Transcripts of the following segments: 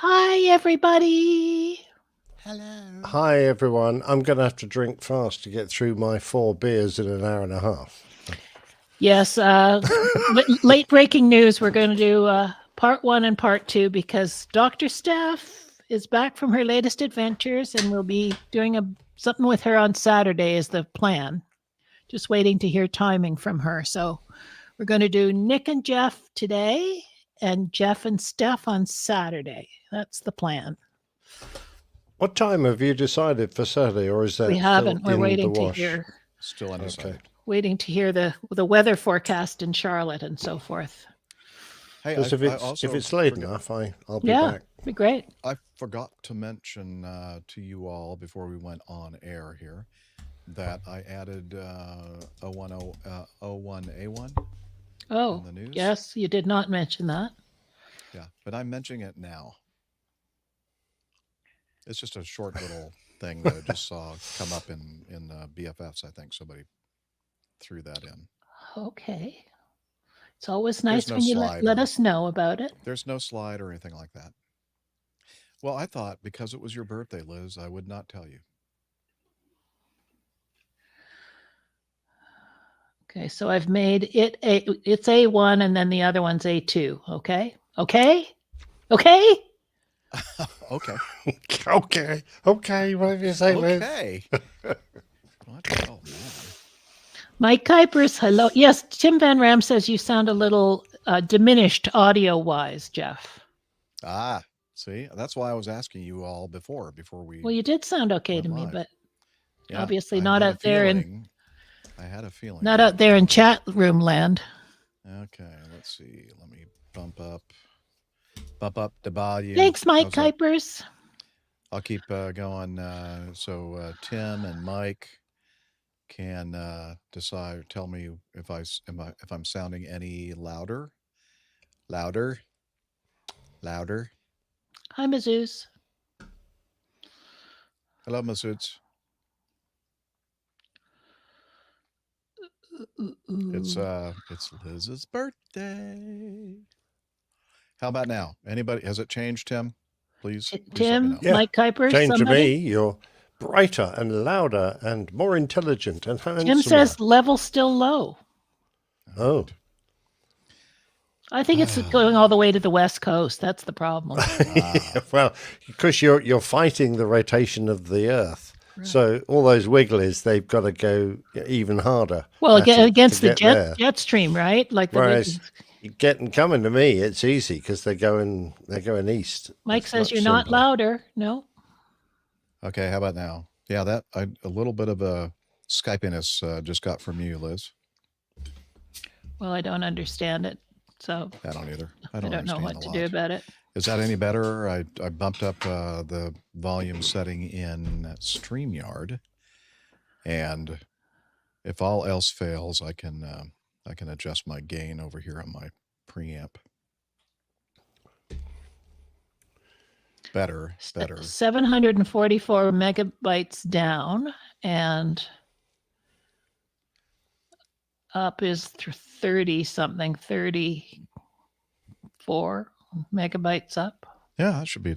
Hi, everybody. Hello. Hi everyone. I'm going to have to drink fast to get through my 4 beers in an hour and a half. Yes, late breaking news. We're going to do part 1 and part 2 because Dr. Steph is back from her latest adventures, and we'll be doing something with her on Saturday is the plan. Just waiting to hear timing from her. So we're going to do Nick and Jeff today and Jeff and Steph on Saturday. That's the plan. What time have you decided for Saturday, or is that We haven't. still We're in waiting the to wash? hear. Still undecided. Okay. Waiting to hear the weather forecast in Charlotte and so forth. Hey, Because if it's late enough, I'll be back. Be great. I forgot to mention to you all before we went on air here that I added 01A1 Oh, in the news. yes, you did not mention that. Yeah, but I'm mentioning it now. It's just a short little thing that I just saw come up in BFFs. I think somebody threw that in. Okay. It's always nice no when you slide let or- us know about it. There's no slide or anything like that. Well, I thought because it was your birthday, Liz, I would not tell you. Okay, so I've made it's A1 and then the other one's A2. Okay? Okay? Okay? Okay. Okay, whatever you say, Liz. Okay. What? Oh, man. Mike Kuipers, hello. Yes, Tim Van Ram says you sound a little diminished audio-wise, Jeff. Ah, see, that's why I was asking you all before we. Well, you did sound okay went to me, live. but Yeah, obviously I not had a out there in feeling- I had a feeling. not out there in chat room land. Okay, let's see. Let me bump up the volume. Thanks, Mike How's that? Kuipers. I'll keep going. So Tim and Mike can decide. Tell me if I'm sounding any louder. Louder. Hi, Mazoos. Hello, Masoods. It's Liz's birthday. How about now? Anybody? Has it changed, Tim? Please let me Tim, know. Yeah, Mike Kuipers, Change to somebody? me. You're brighter and louder and more intelligent and handsomer. Tim says level still low. Oh. I think it's going all the way to the West Coast. That's the problem. Well, because you're fighting the rotation of the Earth. Right. So all those wigglies, they've got to go even harder. Well, against the jet stream, right? Like the whereas coming to me, it's easy because they're going east. Mike says you're not louder. No. Okay, how about now? Yeah, that a little bit of a Skypiness just got from you, Liz. Well, I don't understand it, so I don't either. I don't know what to do about it. Is that any better? I bumped up the volume setting in StreamYard, and if all else fails, I can adjust my gain over here on my preamp. Better. 744 megabytes down, and up is 30-something, 34 megabytes up. Yeah, that should be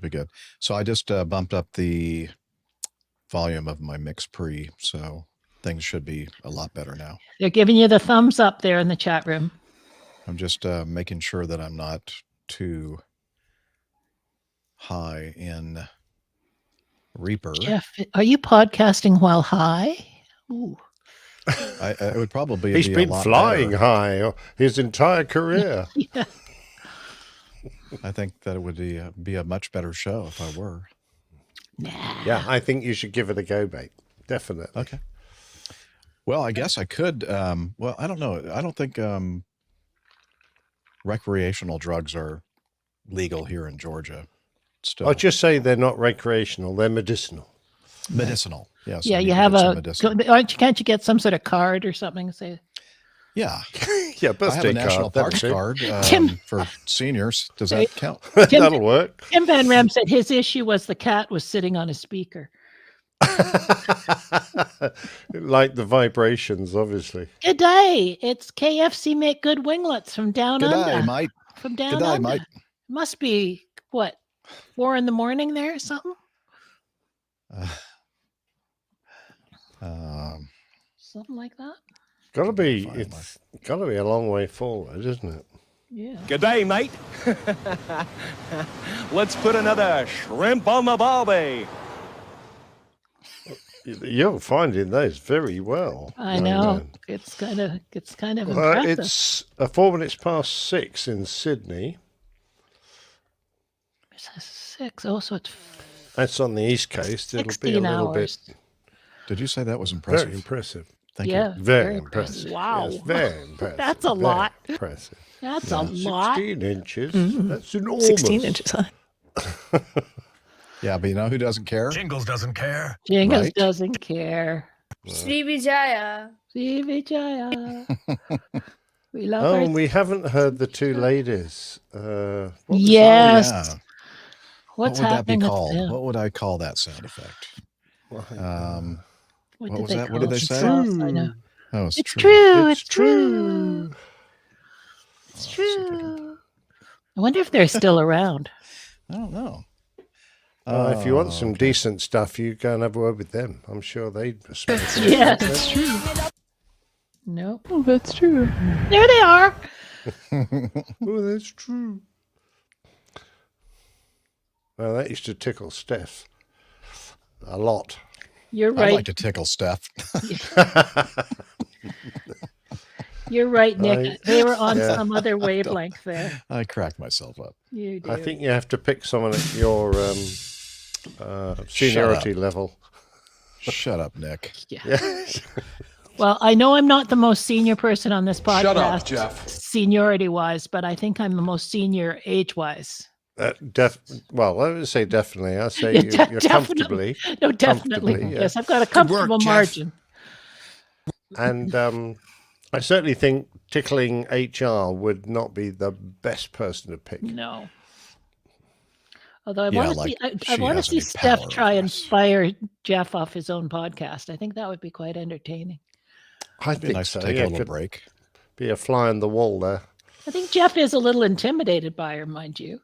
good. So I just bumped up the volume of my mix pre, so things should be a lot better now. They're giving you the thumbs up there in the chat room. I'm just making sure that I'm not too high in Reaper. Jeff, are you podcasting while high? Ooh. It would probably He's be been a lot flying better. high his entire career. Yeah. I think that it would be a much better show if I were. Nah. Yeah, I think you should give it a go, mate. Definitely. Okay. Well, I guess I could. Well, I don't know. I don't think recreational drugs are legal here in Georgia. Still. I'll just say they're not recreational; they're medicinal. Medicinal. Yes. Yeah, you have can't you get some sort of card or something? Say. Yeah. Yeah, I have a national parks card for seniors. Does that count? That'll work. Tim Van Ram said his issue was the cat was sitting on a speaker. Like the vibrations, obviously. Good day. It's KFC make good winglets from down Good under. day, mate. From down Good day, under. mate. Must be what? 4 a.m. there or something? Something like that? Gotta be. Finally. It's gotta be a long way forward, isn't it? Yeah. Good day, mate. Let's put another shrimp on the barbie. You're finding those very well. I young know. man. It's kind of impressive. It's 4 minutes past 6 in Sydney. It's 6. Oh, so it's That's on the East Coast. It'll be a 16 little hours. bit Did you say that was impressive? very impressive. Thank Yeah. you. Very impressive. Wow. Yes, very impressive. That's a very lot. Impressive. That's a lot. 16 inches. Mm-hmm. That's enormous. 16 inches high. Yeah, but you know who doesn't care? Jingles doesn't care. Jingles Right. doesn't care. Srivijaya. Vijaya. We love Oh, her. and we haven't heard the two ladies. What was Yes. Yeah. What's what would that be happening with called? them? What would I call that sound effect? that? What what did was they that? What call did they it? say? True. I know. Oh, it's, It's true. true. It's true. It's Oh, super good. true. I wonder if they're still around. I don't know. If you want some okay. decent stuff, you go and have a word with them. I'm sure they'd respect it. Yes. That's true. Nope. Oh, that's true. There they are. Oh, that's true. Well, that used to tickle Steph a lot. You're I'd right. like to tickle Steph. You're right, Nick. They were on yeah. some other wavelength there. I crack myself up. You do. I think you have to pick someone at your seniority level. Shut up, Nick. Yeah. Well, I know I'm not the most senior person on this podcast, Shut up, Jeff. seniority-wise, but I think I'm the most senior age-wise. Well, I would say definitely. I say Yeah, you're definitely. comfortably. No, definitely. Comfortably, yeah. Yes, I've got a comfortable Jeff. margin. And I certainly think tickling HR would not be the best person to pick. No. Although I Yeah, want to like see, I she want to has see any Steph power try over and us. fire Jeff off his own podcast. I think that would be quite entertaining. I It'd be think nice so. to take yeah, a little could break. be a fly on the wall there. I think Jeff is a little intimidated by her, mind you.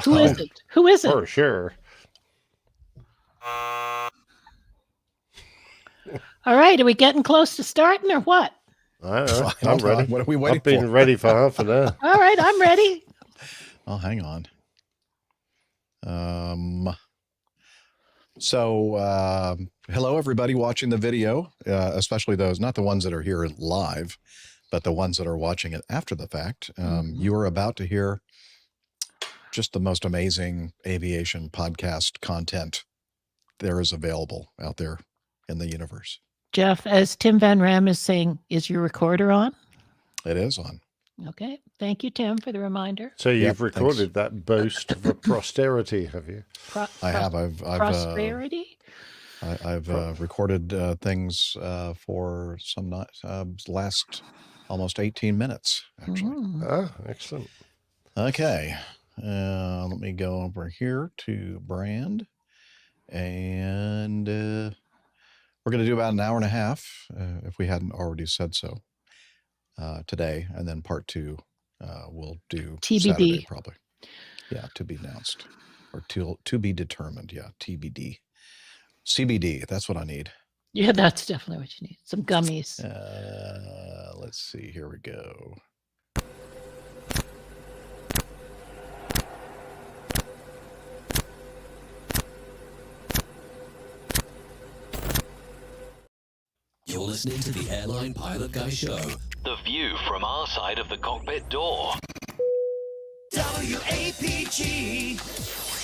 Who Oh. isn't? Who isn't? For sure. All right, are we getting close to starting or what? I know. Hold I'm on, ready. what are we waiting I've been for? ready for half an hour. All right, I'm ready. Oh, hang on. So, hello, everybody watching the video, especially those, not the ones that are here live, but the ones that are watching it after the fact. You are about to hear just the most amazing aviation podcast content there is available out there in the universe. Jeff, as Tim Van Ram is saying, is your recorder on? It is on. Okay. Thank you, Tim, for the reminder. So you've Yep, recorded that boast for posterity, have you? I have. I've prosperity. I've recorded things for some last almost 18 minutes, actually. Mm. Ah, excellent. Okay. Let me go over here to brand. And we're going to do about an hour and a half, if we hadn't already said so, today. And then part 2 we'll do TBD. Saturday, probably. Yeah, to be announced. Or to be determined. Yeah, TBD. CBD, that's what I need. Yeah, that's definitely what you need. Some gummies. Let's see. Here we go. You're listening to the Airline Pilot Guy Show. The view from our side of the cockpit door. WAPG.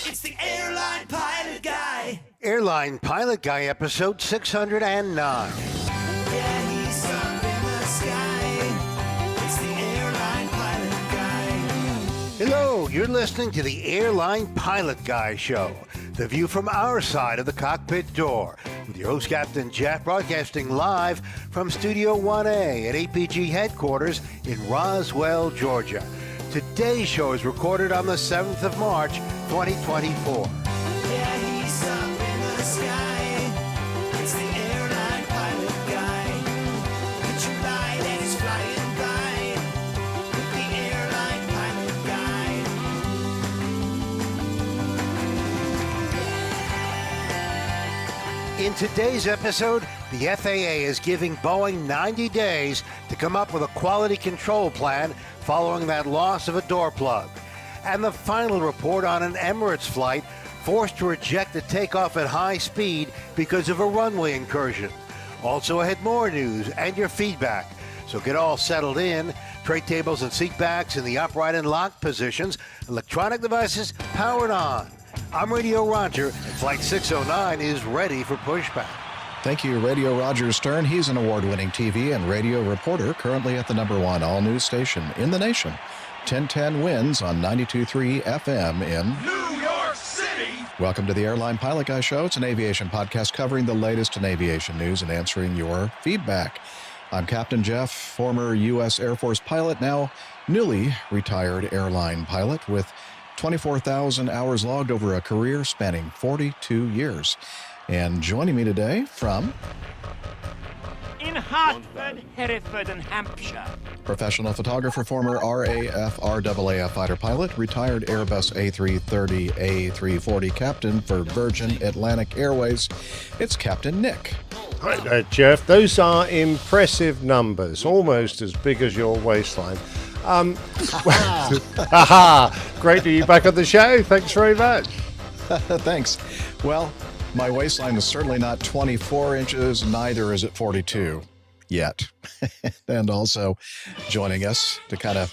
It's the Airline Pilot Guy. Airline Pilot Guy, episode 609. Yeah, he's up in the sky. It's the Airline Pilot Guy. Hello, you're listening to the Airline Pilot Guy Show. The view from our side of the cockpit door. With your host, Captain Jeff, broadcasting live from Studio 1A at APG headquarters in Roswell, Georgia. Today's show is recorded on the 7th of March, 2024. Yeah, he's up in the sky. It's the Airline Pilot Guy. Put your light and he's flying by. With the Airline Pilot Guy. In today's episode, the FAA is giving Boeing 90 days to come up with a quality control plan following that loss of a door plug. And the final report on an Emirates flight forced to reject the takeoff at high speed because of a runway incursion. Also ahead, more news and your feedback. So get all settled in. Tray tables and seat backs in the upright and locked positions. Electronic devices powered on. I'm Radio Roger, and Flight 609 is ready for pushback. Thank you, Radio Roger Stern. He's an award-winning TV and radio reporter, currently at the #1 all-news station in the nation. 1010 wins on 92.3 FM in New York City. Welcome to the Airline Pilot Guy Show. It's an aviation podcast covering the latest in aviation news and answering your feedback. I'm Captain Jeff, former U.S. Air Force pilot, now newly retired airline pilot with 24,000 hours logged over a career spanning 42 years. And joining me today from in Hartford, Hereford, and Hampshire. Professional photographer, former RAF, RAAF fighter pilot, retired Airbus A330, A340 captain for Virgin Atlantic Airways. It's Captain Nick. Hi, Jeff. Those are impressive numbers, almost as big as your waistline. Great to be back on the show. Thanks very much. Thanks. Well, my waistline is certainly not 24 inches, neither is it 42 yet. And also joining us to kind of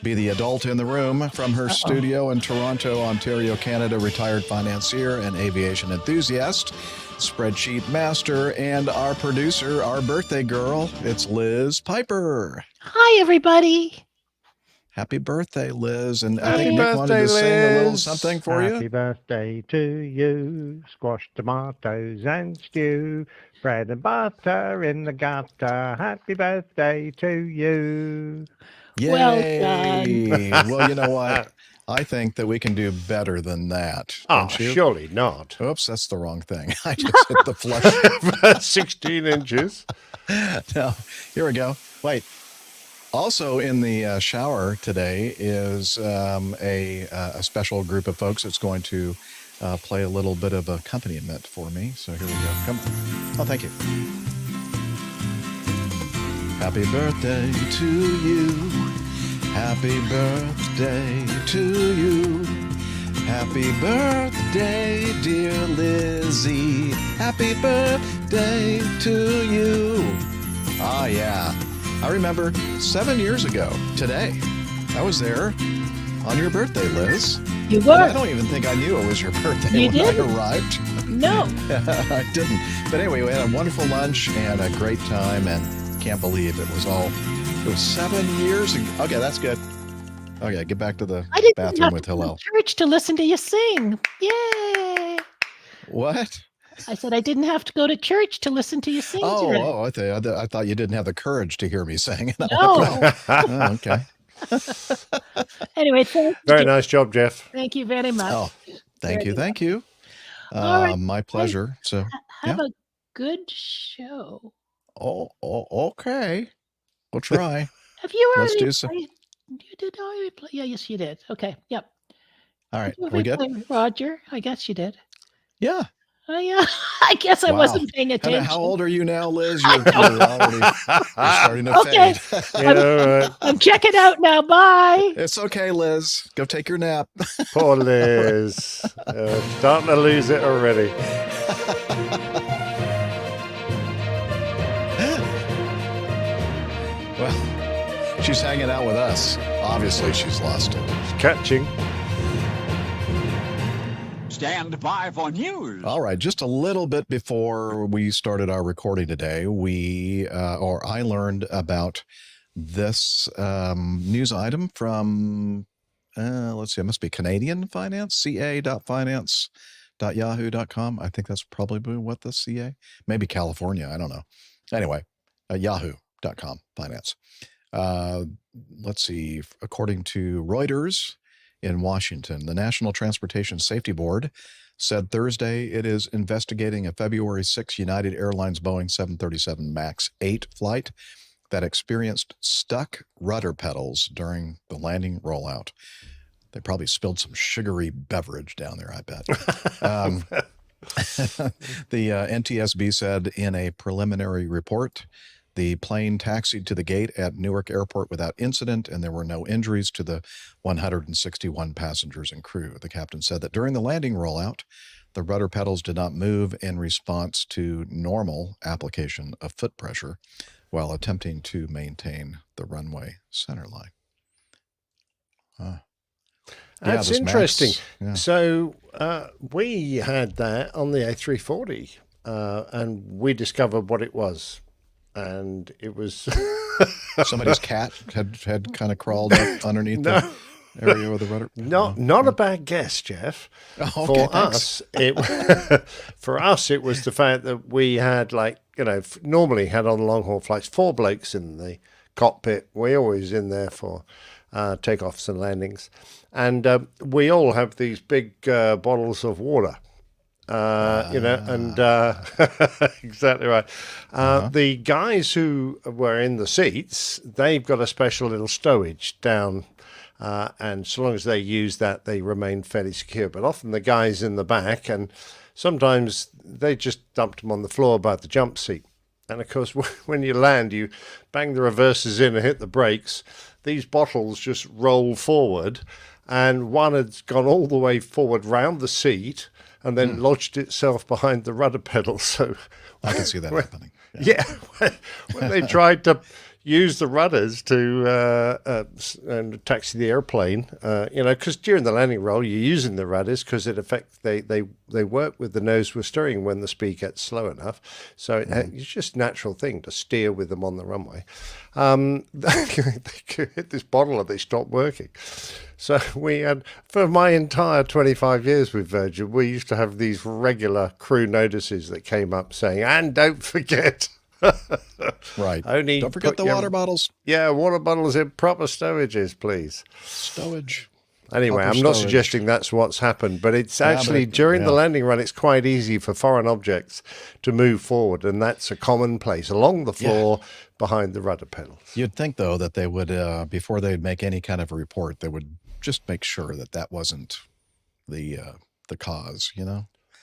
be the adult in the room from her studio in Toronto, Ontario, Canada, retired financier and aviation enthusiast, spreadsheet master, and our producer, our birthday girl. It's Liz Piper. Hi, everybody. Happy birthday, Liz. And I Happy think Nick wanted to birthday, sing a little Liz. something for you. Happy birthday to you. Squash tomatoes and stew. Bread and butter in the gutter. Happy birthday to you. Yay. Well done. Well, you know what? I think that we can do better than that. Oh, Don't you? surely not. Oops, that's the wrong thing. I just hit the flush. 16 inches. No, here we go. Wait. Also in the shower today is a special group of folks that's going to play a little bit of accompaniment for me. So here we go. Come on. Oh, thank you. Happy birthday to you. Happy birthday to you. Happy birthday, dear Lizzie. Happy birthday to you. Ah, yeah. I remember 7 years ago today, I was there on your birthday, Liz. You And were. I don't even think I knew it was your birthday You when I didn't? arrived. No. I didn't. But anyway, we had a wonderful lunch and a great time, and can't believe it was 7 years ago. Okay, that's good. Okay, get back to the I didn't bathroom have with to go Hillel. to church to listen to you sing. Yay. What? I said I didn't have to go to church to listen to you sing today. I thought you didn't have the courage to hear me sing. And I'm No. like, oh, okay. Anyway, Very nice job, Jeff. thank you very much. Oh, thank you. Thank you. All right. My pleasure. So, Have a good show. okay. We'll try. Have you Let's already do some. played? You did already play? Yeah, yes, you did. Okay, yep. All right. Did you Are we good? already play Roger? I guess you did. Yeah. Oh, yeah. I guess I Wow. wasn't paying And attention. how old are you now, Liz? You're starting to Okay. fade. Yeah, I'm checking out now. Bye. It's okay, Liz. Go take your nap. poor Liz. Starting to lose it already. Well, she's hanging out with us. Obviously, she's lost it. Catching. Stand by for news. All right, just a little bit before we started our recording today, I learned about this news item from, let's see, it must be Canadian Finance, ca.finance.yahoo.com. I think that's probably what the CA, maybe California, I don't know. Anyway, yahoo.com, finance. Let's see, according to Reuters, in Washington, the National Transportation Safety Board said Thursday it is investigating a February 6 United Airlines Boeing 737 MAX 8 flight that experienced stuck rudder pedals during the landing rollout. They probably spilled some sugary beverage down there, I bet. The NTSB said in a preliminary report, the plane taxied to the gate at Newark Airport without incident, and there were no injuries to the 161 passengers and crew. The captain said that during the landing rollout, the rudder pedals did not move in response to normal application of foot pressure while attempting to maintain the runway center line. That's this interesting. Max, yeah. So we had that on the A340, and we discovered what it was. And it was Somebody's cat had kind of crawled up underneath the area with the rudder. Not a bad guess, Jeff. Oh, okay, For us, it was the fact that we had, normally had on long haul flights 4 blokes in the cockpit. We're always in there for takeoffs and landings, and we all have these big bottles of water. Exactly right. The guys who were in the seats, they've got a special little stowage down, and so long as they use that, they remain fairly secure. But often the guys in the back, and sometimes they just dumped them on the floor by the jump seat. And of course, when you land, you bang the reversers in and hit the brakes. These bottles just roll forward, and one had gone all the way forward round the seat and then lodged itself behind the rudder pedal. So I can see that happening. Yeah, when they tried to use the rudders to and taxi the airplane, because during the landing roll you're using the rudders because they work with the nose with steering when the speed gets slow enough. So it's just a natural thing to steer with them on the runway. They could hit this bottle and they stopped working. So we had, for my entire 25 years with Virgin, we used to have these regular crew notices that came up saying, and don't forget. Right. Don't forget the water bottles. Yeah, water bottles in proper stowages, please. Stowage. Anyway, Proper I'm not stowage. suggesting that's what's happened, but it's actually during the landing run, it's quite easy for foreign objects to move forward, and that's a commonplace along the floor behind the rudder pedals. You'd think, though, that they would, before they'd make any kind of a report, they would just make sure that wasn't the cause,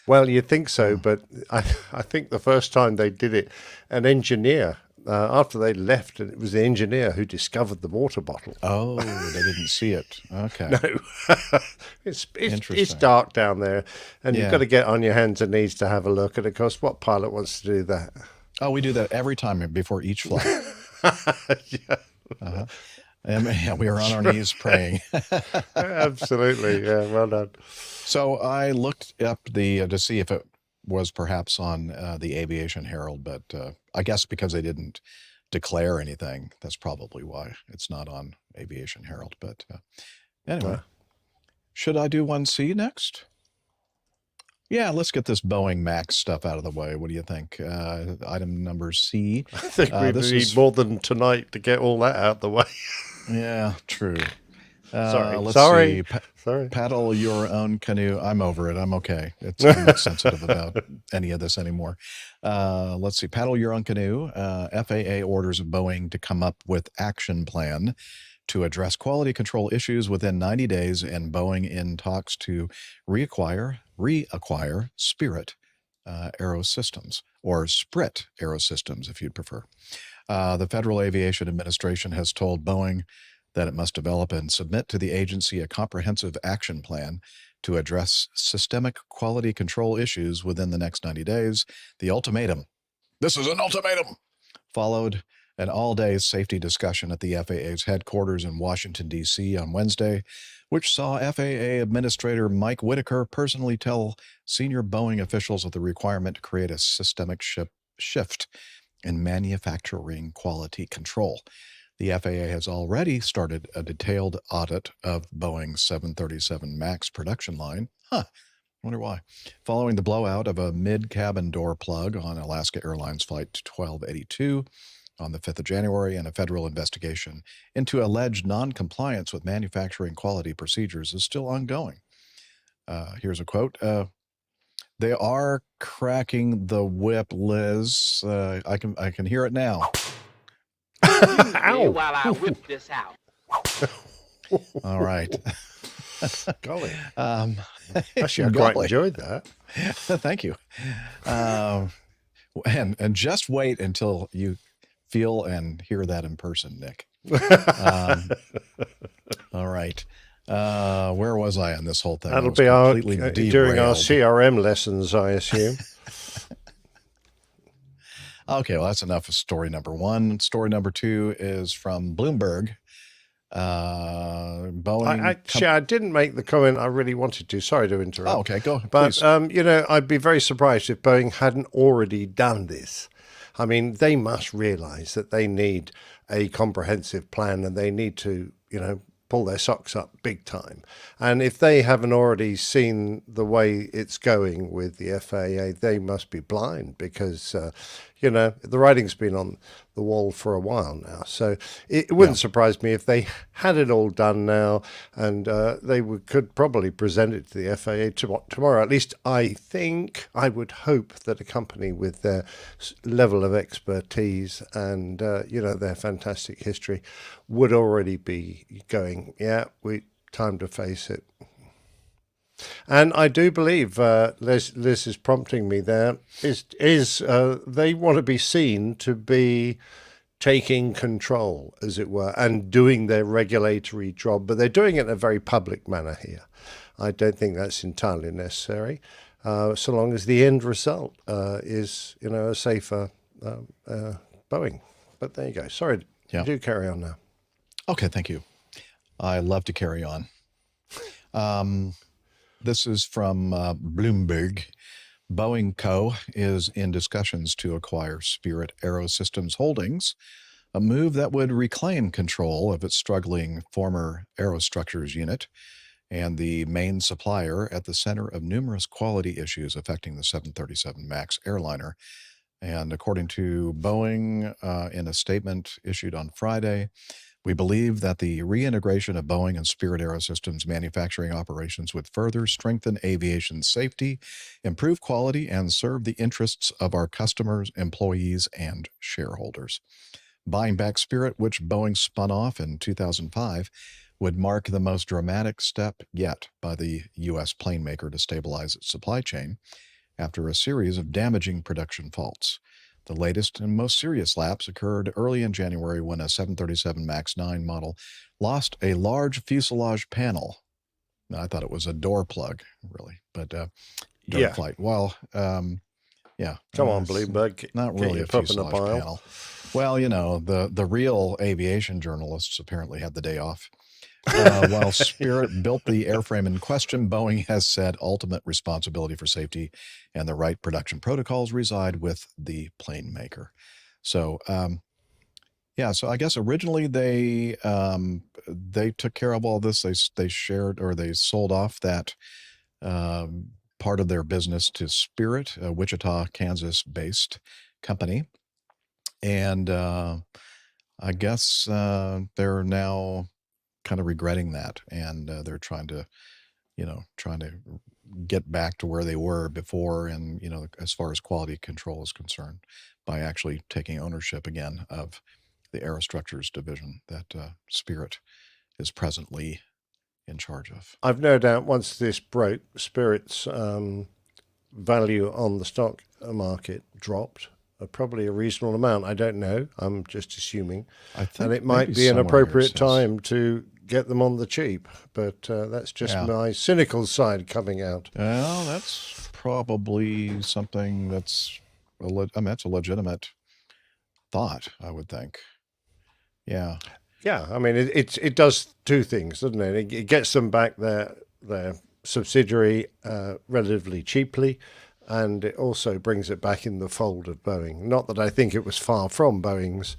Well, you'd think so, but I think the first time they did it, an engineer, after they left, and it was the engineer who discovered the water bottle. Oh, they didn't see it. Okay. No. It's dark down there, and you've got to get on your hands and knees to have a look. And, of course, what pilot wants to do that? Oh, we do that every time before each flight. And we were on our knees praying. Absolutely. Yeah, well done. So I looked up to see if it was perhaps on the Aviation Herald, but I guess because they didn't declare anything, that's probably why it's not on Aviation Herald. But anyway, should I do 1C next? Yeah, let's get this Boeing MAX stuff out of the way. What do you think? Item number C. I think we need more than tonight to get all that out of the way. Yeah, true. Sorry. Sorry. Sorry. Paddle your own canoe. I'm over it. I'm okay. I'm not sensitive about any of this anymore. Let's see. Paddle your own canoe. FAA orders Boeing to come up with action plan to address quality control issues within 90 days, and Boeing in talks to reacquire Spirit Aerosystems, or Sprit Aerosystems, if you'd prefer. The Federal Aviation Administration has told Boeing that it must develop and submit to the agency a comprehensive action plan to address systemic quality control issues within the next 90 days. The ultimatum, this is an ultimatum, followed an all-day safety discussion at the FAA's headquarters in Washington, D.C. on Wednesday, which saw FAA Administrator Mike Whitaker personally tell senior Boeing officials of the requirement to create a systemic shift in manufacturing quality control. The FAA has already started a detailed audit of Boeing's 737 MAX production line. Wonder why. Following the blowout of a mid-cabin door plug on Alaska Airlines Flight 1282 on the 5th of January, and a federal investigation into alleged non-compliance with manufacturing quality procedures is still ongoing. Here's a quote. They are cracking the whip, Liz. I can hear it now. Ow. While I whip this out. All right. Golly. Actually, I quite enjoyed that. Thank you. And just wait until you feel and hear that in person, Nick. All right. Where was I on this whole thing? That'll I was be our completely during our derailed. CRM lessons, I assume. Okay, well, that's enough of story number one. Story number two is from Bloomberg. Boeing. I didn't make the comment I really wanted to. Sorry to interrupt. Oh, okay, go. But please. I'd be very surprised if Boeing hadn't already done this. I mean, they must realize that they need a comprehensive plan, and they need to, pull their socks up big time. And if they haven't already seen the way it's going with the FAA, they must be blind, because, the writing's been on the wall for a while now. So it wouldn't surprise me if they had it all done now, and they could probably present it to the FAA tomorrow. At least I would hope that a company with their level of expertise and, their fantastic history would already be going, time to face it. And I do believe Liz is prompting me there. They want to be seen to be taking control, as it were, and doing their regulatory job, but they're doing it in a very public manner here. I don't think that's entirely necessary, so long as the end result is, a safer Boeing. But there you go. Sorry, do carry on now. Okay, thank you. I love to carry on. This is from Bloomberg. Boeing Co. is in discussions to acquire Spirit Aerosystems Holdings, a move that would reclaim control of its struggling former aerostructures unit and the main supplier at the center of numerous quality issues affecting the 737 MAX airliner. And according to Boeing, in a statement issued on Friday, we believe that the reintegration of Boeing and Spirit Aerosystems manufacturing operations would further strengthen aviation safety, improve quality, and serve the interests of our customers, employees, and shareholders. Buying back Spirit, which Boeing spun off in 2005, would mark the most dramatic step yet by the U.S. plane maker to stabilize its supply chain after a series of damaging production faults. The latest and most serious lapse occurred early in January when a 737 MAX 9 model lost a large fuselage panel. Now, I thought it was a door plug, really, but during flight. Well, Come on, Bloomberg. Not really a fuselage panel. Well, the real aviation journalists apparently had the day off. While Spirit built the airframe in question, Boeing has said ultimate responsibility for safety and the right production protocols reside with the plane maker. So, so I guess originally they took care of all this. They shared, or they sold off that part of their business to Spirit, a Wichita, Kansas-based company, and I guess they're now kind of regretting that, and they're trying to get back to where they were before, and as far as quality control is concerned, by actually taking ownership again of the aerostructures division that Spirit is presently in charge of. I've no doubt once this broke, Spirit's value on the stock market dropped. Probably a reasonable amount. I don't know. I'm just assuming. And it might be an appropriate time to get them on the cheap. But that's just my cynical side coming out. Well, that's probably something that's that's a legitimate thought, I would think. Yeah. Yeah. I mean, it does two things, doesn't it? It gets them back their subsidiary relatively cheaply. And it also brings it back in the fold of Boeing. Not that I think it was far from Boeing's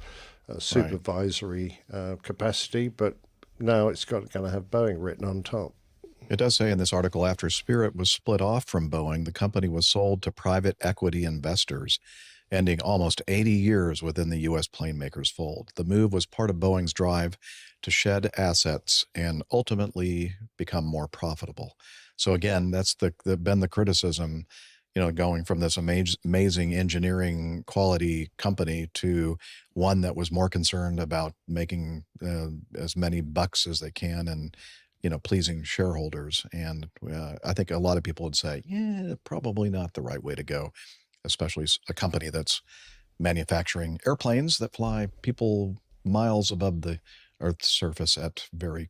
supervisory capacity, but now it's going to have Boeing written on top. It does say in this article, after Spirit was split off from Boeing, the company was sold to private equity investors, ending almost 80 years within the U.S. plane maker's fold. The move was part of Boeing's drive to shed assets and ultimately become more profitable. So again, that's been the criticism, going from this amazing engineering quality company to one that was more concerned about making as many bucks as they can and pleasing shareholders. And I think a lot of people would say, yeah, probably not the right way to go, especially a company that's manufacturing airplanes that fly people miles above the Earth's surface at very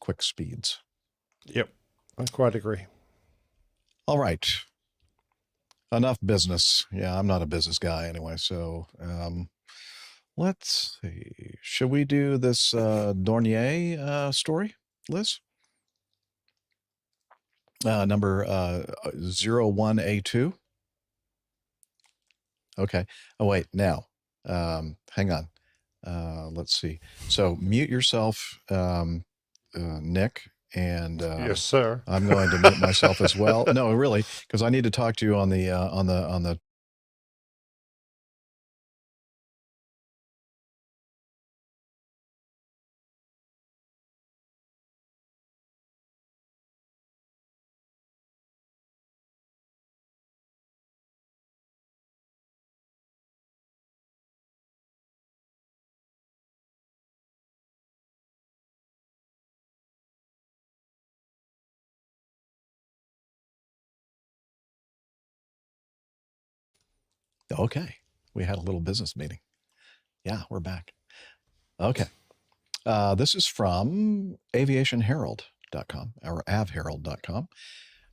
quick speeds. Yep, I quite agree. All right. Enough business. Yeah, I'm not a business guy anyway. So let's see. Should we do this Dornier story, Liz? Number 01A2. Okay. Oh, wait. Now, hang on. Let's see. So mute yourself, Nick. And yes, sir. I'm going to mute myself as well. No, really, because I need to talk to you on the Okay. We had a little business meeting. Yeah, we're back. Okay. This is from aviationherald.com or avherald.com.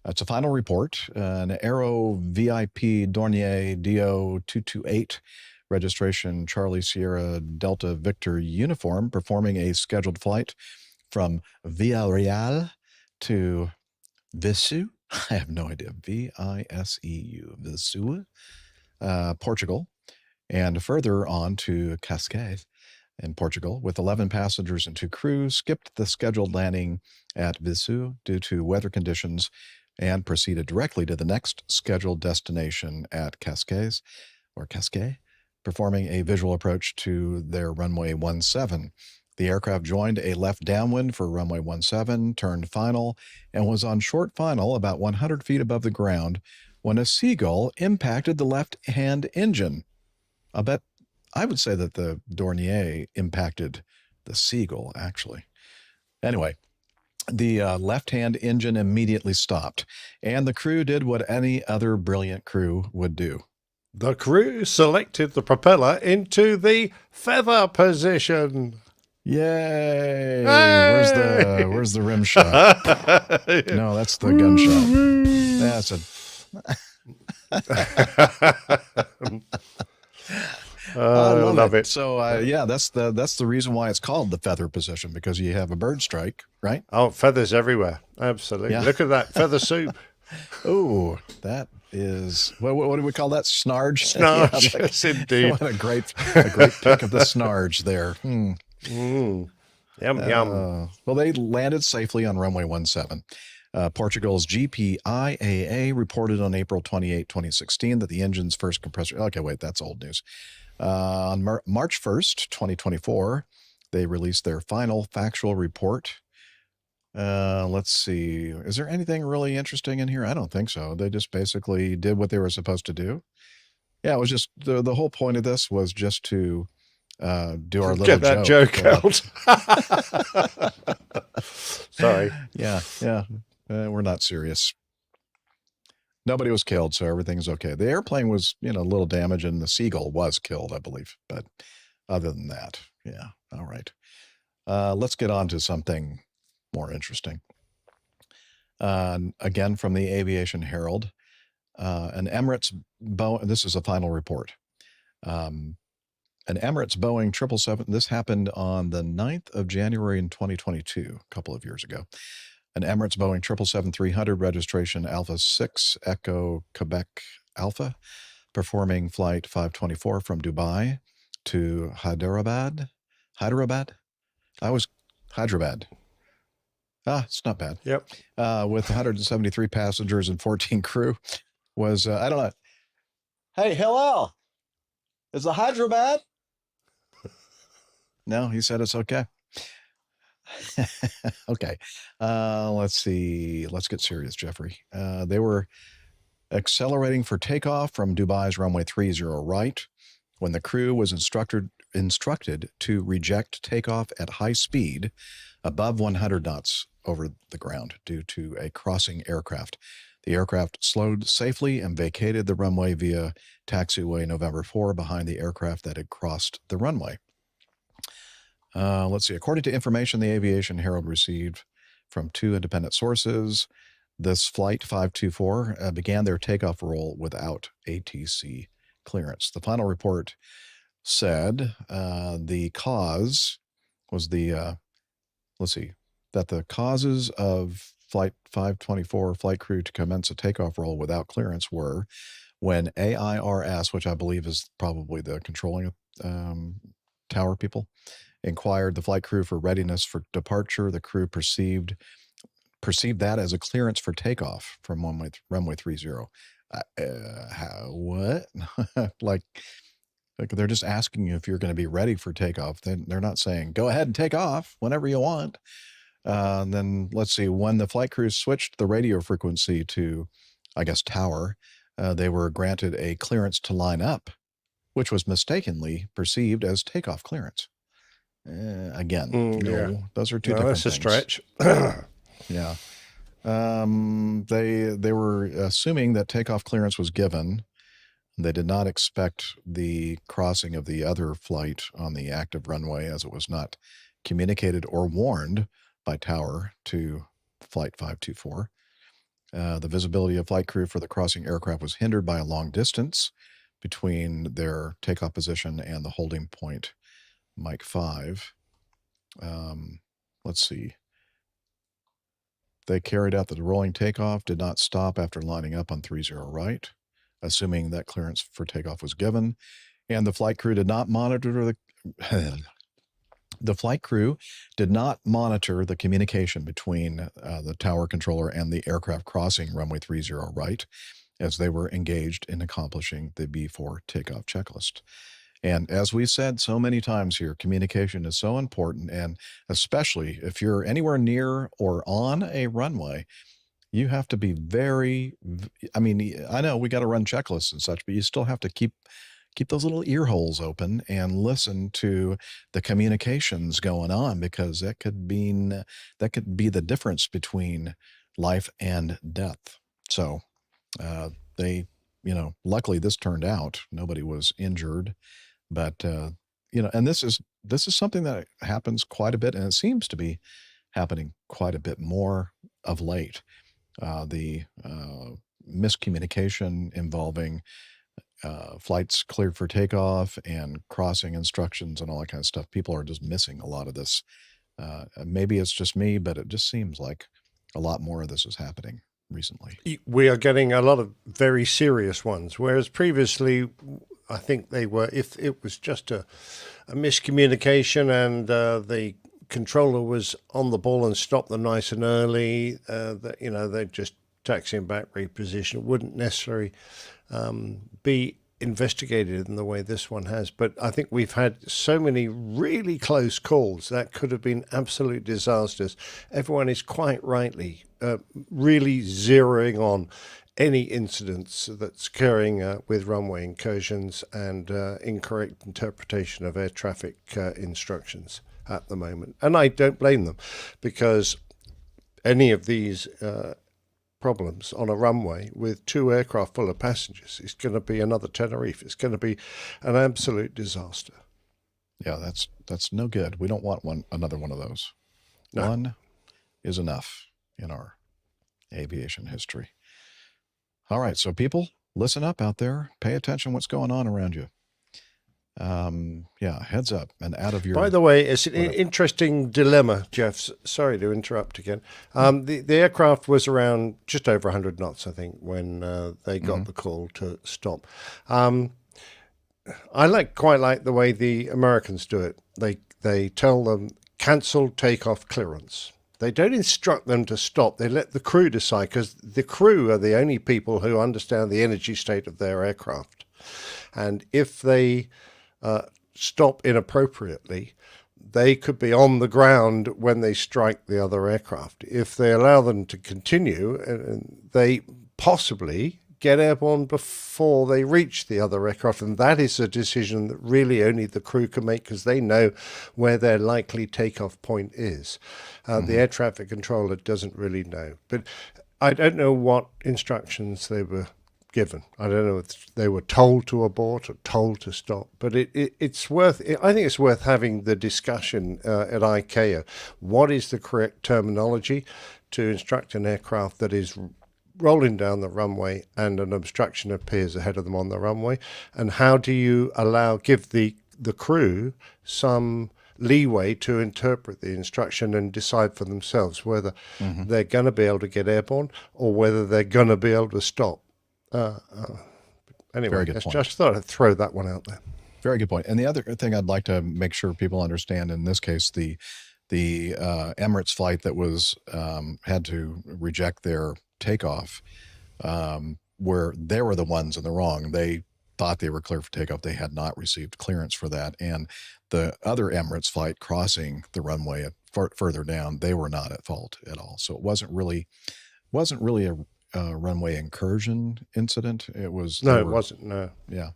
It's a final report. An Aero VIP Dornier DO228 registration Charlie Sierra Delta Victor uniform performing a scheduled flight from Villarreal to Viseu. I have no idea. Viseu. Viseu. Portugal, and further on to Cascais in Portugal, with 11 passengers and 2 crew, skipped the scheduled landing at Viseu due to weather conditions and proceeded directly to the next scheduled destination at Cascais, performing a visual approach to their runway 17. The aircraft joined a left downwind for runway 17, turned final, and was on short final about 100 feet above the ground when a seagull impacted the left-hand engine. I would say that the Dornier impacted the seagull, actually. Anyway, the left-hand engine immediately stopped, and the crew did what any other brilliant crew would do. The crew selected the propeller into the feather position. Yay! Hey! Where's the rim shot? No, that's the gunshot. That's a... I love it. So yeah, that's the reason why it's called the feather position, because you have a bird strike, right? Oh, feathers everywhere. Absolutely. Yeah. Look at that feather soup. Oh, that is what do we call that? Snarge. Snarge. Yeah, yes, indeed. What a great pick of the snarge there. Yum yum. Well, they landed safely on runway 17. Portugal's GPIAA reported on April 28, 2016 that the engine's first compressor... Okay, wait, that's old news. On March 1st, 2024, they released their final factual report. Let's see. Is there anything really interesting in here? I don't think so. They just basically did what they were supposed to do. Yeah, it was just... The whole point of this was just to do our little Get that joke out. Sorry. Yeah. We're not serious. Nobody was killed, so everything's okay. The airplane was, a little damaged, and the seagull was killed, I believe. But other than that, yeah, all right. Let's get on to something more interesting. Again, from the Aviation Herald, an Emirates Boeing. This is a final report. An Emirates Boeing 777. This happened on the 9th of January in 2022, a couple of years ago. An Emirates Boeing 777-300 registration Alpha 6 Echo Quebec Alpha, performing flight 524 from Dubai to Hyderabad. Hyderabad? Hyderabad. It's not bad. Yep. With 173 passengers and 14 crew, was, I don't know. Hey, Hillel, is the Hyderabad? No, he said it's okay. Okay. Let's see. Let's get serious, Jeffrey. They were accelerating for takeoff from Dubai's runway 30 right when the crew was instructed to reject takeoff at high speed above 100 knots over the ground due to a crossing aircraft. The aircraft slowed safely and vacated the runway via taxiway November 4 behind the aircraft that had crossed the runway. Let's see. According to information the Aviation Herald received from 2 independent sources, this flight 524 began their takeoff roll without ATC clearance. The final report said the cause was that the causes of Flight 524 flight crew to commence a takeoff roll without clearance were when AIRS, which I believe is probably the controlling tower people, inquired the flight crew for readiness for departure. The crew perceived that as a clearance for takeoff from runway 30. What? like they're just asking you if you're going to be ready for takeoff. They're not saying, go ahead and take off whenever you want. Then let's see, when the flight crews switched the radio frequency to, I guess, tower, they were granted a clearance to line up, which was mistakenly perceived as takeoff clearance. Those are two different things. That's a stretch. Yeah. They were assuming that takeoff clearance was given. They did not expect the crossing of the other flight on the active runway, as it was not communicated or warned by tower to Flight 524. The visibility of flight crew for the crossing aircraft was hindered by a long distance between their takeoff position and the holding point, Mike 5. Let's see. They carried out the rolling takeoff, did not stop after lining up on 30 right, assuming that clearance for takeoff was given, and the flight crew did not monitor the flight crew did not monitor the communication between the tower controller and the aircraft crossing runway 30 right, as they were engaged in accomplishing the B4 takeoff checklist. And as we said so many times here, communication is so important, and especially if you're anywhere near or on a runway, you have to be I know we got to run checklists and such, but you still have to keep those little ear holes open and listen to the communications going on, because that could be the difference between life and death. So luckily this turned out. Nobody was injured. But, and this is something that happens quite a bit, and it seems to be happening quite a bit more of late. The miscommunication involving flights cleared for takeoff and crossing instructions and all that kind of stuff. People are just missing a lot of this. Maybe it's just me, but it just seems like a lot more of this is happening recently. We are getting a lot of very serious ones, whereas previously, I think they were, if it was just a miscommunication and the controller was on the ball and stopped them nice and early, they'd just taxi them back, reposition. It wouldn't necessarily be investigated in the way this one has. But I think we've had so many really close calls that could have been absolute disasters. Everyone is quite rightly really zeroing on any incidents that's occurring with runway incursions and incorrect interpretation of air traffic instructions at the moment. And I don't blame them, because any of these problems on a runway with 2 aircraft full of passengers is going to be another Tenerife. It's going to be an absolute disaster. Yeah, that's no good. We don't want another one of those. No. One is enough in our aviation history. All right, so people, listen up out there. Pay attention what's going on around you. Heads up and out of your... By the way, it's an interesting dilemma, Jeff. Sorry to interrupt again. The aircraft was around just over 100 knots, I think, when they got the call to stop. I quite like the way the Americans do it. They tell them, cancel takeoff clearance. They don't instruct them to stop. They let the crew decide, because the crew are the only people who understand the energy state of their aircraft. And if they stop inappropriately, they could be on the ground when they strike the other aircraft. If they allow them to continue, they possibly get airborne before they reach the other aircraft. And that is a decision that really only the crew can make, because they know where their likely takeoff point is. The air traffic controller doesn't really know. But I don't know what instructions they were given. I don't know if they were told to abort or told to stop, but it's worth. I think it's worth having the discussion at ICAO. What is the correct terminology to instruct an aircraft that is rolling down the runway and an obstruction appears ahead of them on the runway, and how do you give the crew some leeway to interpret the instruction and decide for themselves whether they're going to be able to get airborne or whether they're going to be able to stop. Anyway, just thought I'd throw that one out there. Very good point. And the other thing I'd like to make sure people understand, in this case, the Emirates flight that was had to reject their takeoff, where they were the ones in the wrong. They thought they were clear for takeoff. They had not received clearance for that. And the other Emirates flight crossing the runway further down, they were not at fault at all. So it wasn't really a runway incursion incident. It was it wasn't. No, yeah,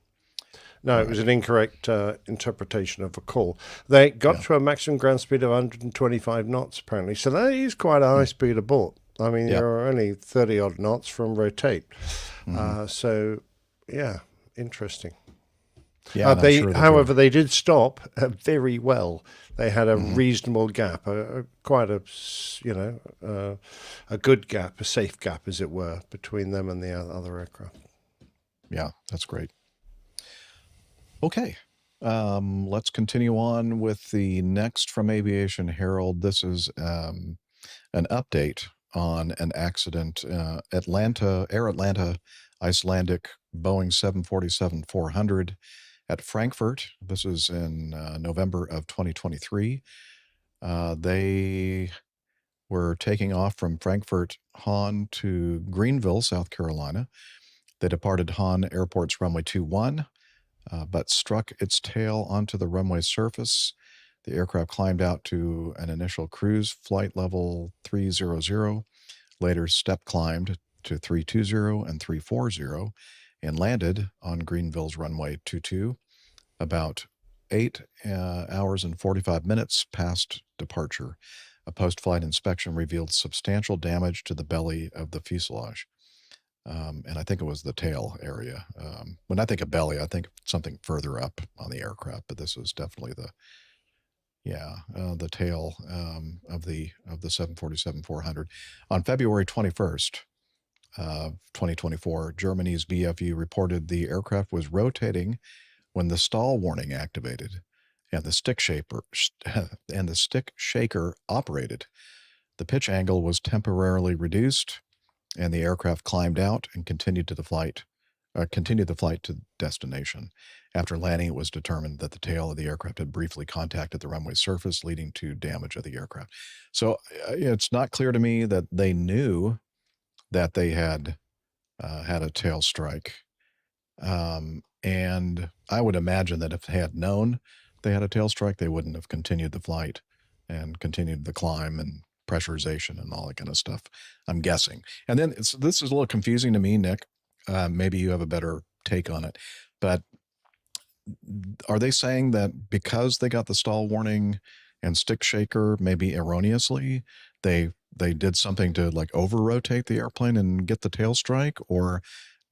no, it was an incorrect interpretation of a call. They got to a maximum ground speed of 125 knots apparently, so that is quite a high speed abort. I mean, there are only 30 odd knots from rotate. So, yeah, interesting. Yeah, however, they did stop very well. They had a reasonable gap, quite a good gap, a safe gap, as it were, between them and the other aircraft. Yeah, that's great. Okay, let's continue on with the next from Aviation Herald. This is an update on an accident. Air Atlanta Icelandic Boeing 747-400 at Frankfurt. This is in November of 2023. They were taking off from Frankfurt Hahn to Greenville, South Carolina. They departed Hahn Airport's runway 21, but struck its tail onto the runway surface. The aircraft climbed out to an initial cruise flight level 300, later step climbed to 320 and 340, and landed on Greenville's runway 22 about 8 hours and 45 minutes past departure. A post-flight inspection revealed substantial damage to the belly of the fuselage. And I think it was the tail area. When I think of belly, I think something further up on the aircraft, but this is definitely the tail of the 747-400. On February 21st, 2024, Germany's BFU reported the aircraft was rotating when the stall warning activated and the stick shaker operated. The pitch angle was temporarily reduced, and the aircraft climbed out and continued the flight to destination. After landing, it was determined that the tail of the aircraft had briefly contacted the runway surface, leading to damage of the aircraft. So it's not clear to me that they knew that they had had a tail strike. And I would imagine that if they had known they had a tail strike, they wouldn't have continued the flight and continued the climb and pressurization and all that kind of stuff, I'm guessing. And then this is a little confusing to me, Nick. Maybe you have a better take on it. But are they saying that because they got the stall warning and stick shaker, maybe erroneously, they did something to like over-rotate the airplane and get the tail strike? Or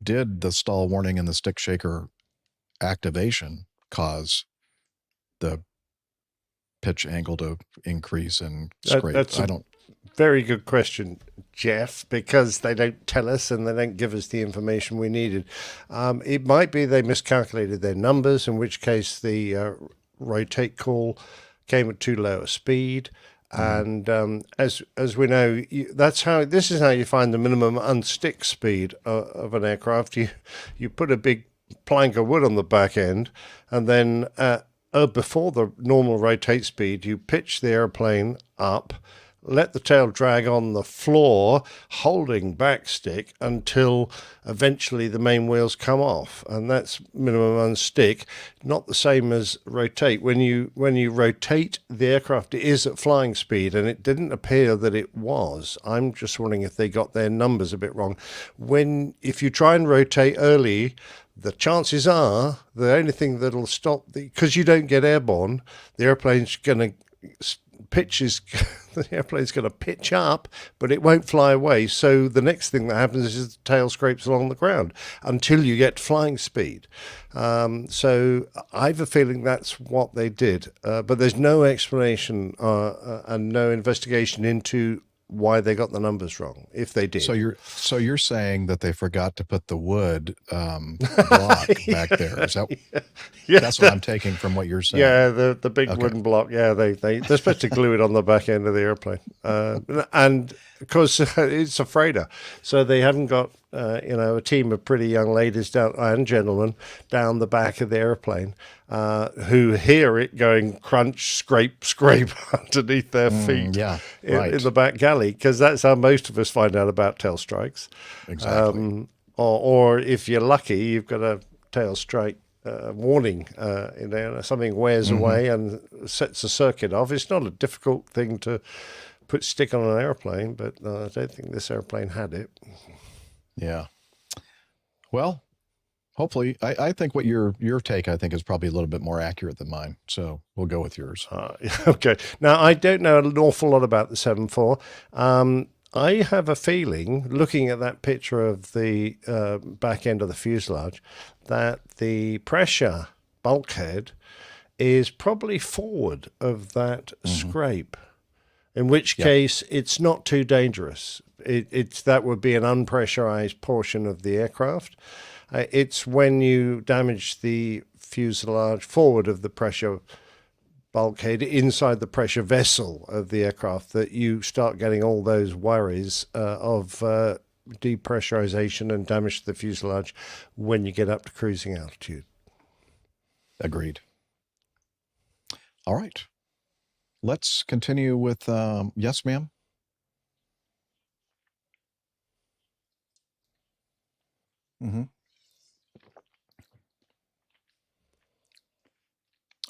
did the stall warning and the stick shaker activation cause the pitch angle to increase and scrape? That's a very good question, Jeff, because they don't tell us and they don't give us the information we needed. It might be they miscalculated their numbers, in which case the rotate call came at too low a speed. And as we know, this is how you find the minimum unstick speed of an aircraft. You put a big plank of wood on the back end, and then before the normal rotate speed, you pitch the airplane up let the tail drag on the floor, holding back stick until eventually the main wheels come off, and that's minimum unstick. Not the same as rotate. When you rotate the aircraft, it is at flying speed, and it didn't appear that it was. I'm just wondering if they got their numbers a bit wrong. If you try and rotate early, the chances are the only thing that'll stop because you don't get airborne, the airplane's going to the airplane's going to pitch up, but it won't fly away. So the next thing that happens is the tail scrapes along the ground until you get flying speed. So I have a feeling that's what they did, but there's no explanation and no investigation into why they got the numbers wrong, if they did. So you're saying that they forgot to put the wood block back there? Is that? Yeah, that's what I'm taking from what you're saying. Yeah, the big wooden block. Yeah, they're supposed to glue it on the back end of the airplane, and of course it's a freighter, so they haven't got a team of pretty young ladies and gentlemen down the back of the airplane who hear it going crunch, scrape, scrape underneath their feet in the back galley, because that's how most of us find out about tail strikes. Exactly. Or if you're lucky, you've got a tail strike warning in there. Something wears away and sets a circuit off. It's not a difficult thing to put stick on an airplane, but I don't think this airplane had it. Yeah. Well, hopefully, I think what your take, I think, is probably a little bit more accurate than mine. So we'll go with yours. Okay. Now, I don't know an awful lot about the 7.4. I have a feeling, looking at that picture of the back end of the fuselage, that the pressure bulkhead is probably forward of that scrape, in which case it's not too dangerous. That would be an unpressurized portion of the aircraft. It's when you damage the fuselage forward of the pressure bulkhead inside the pressure vessel of the aircraft that you start getting all those worries of depressurization and damage to the fuselage when you get up to cruising altitude. Agreed. All right. Let's continue with, yes, ma'am.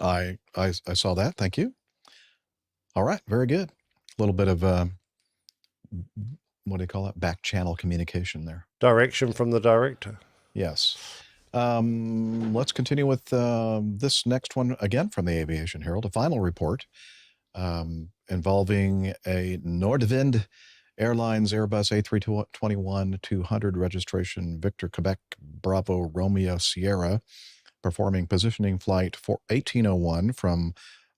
I saw that. Thank you. All right. Very good. A little bit of, what do you call it? Back channel communication there. Direction from the director. Yes. Let's continue with this next one, again from the Aviation Herald, a final report involving a Nordwind Airlines Airbus A321-200 registration Victor Quebec Bravo Romeo Sierra performing positioning flight for 1801 from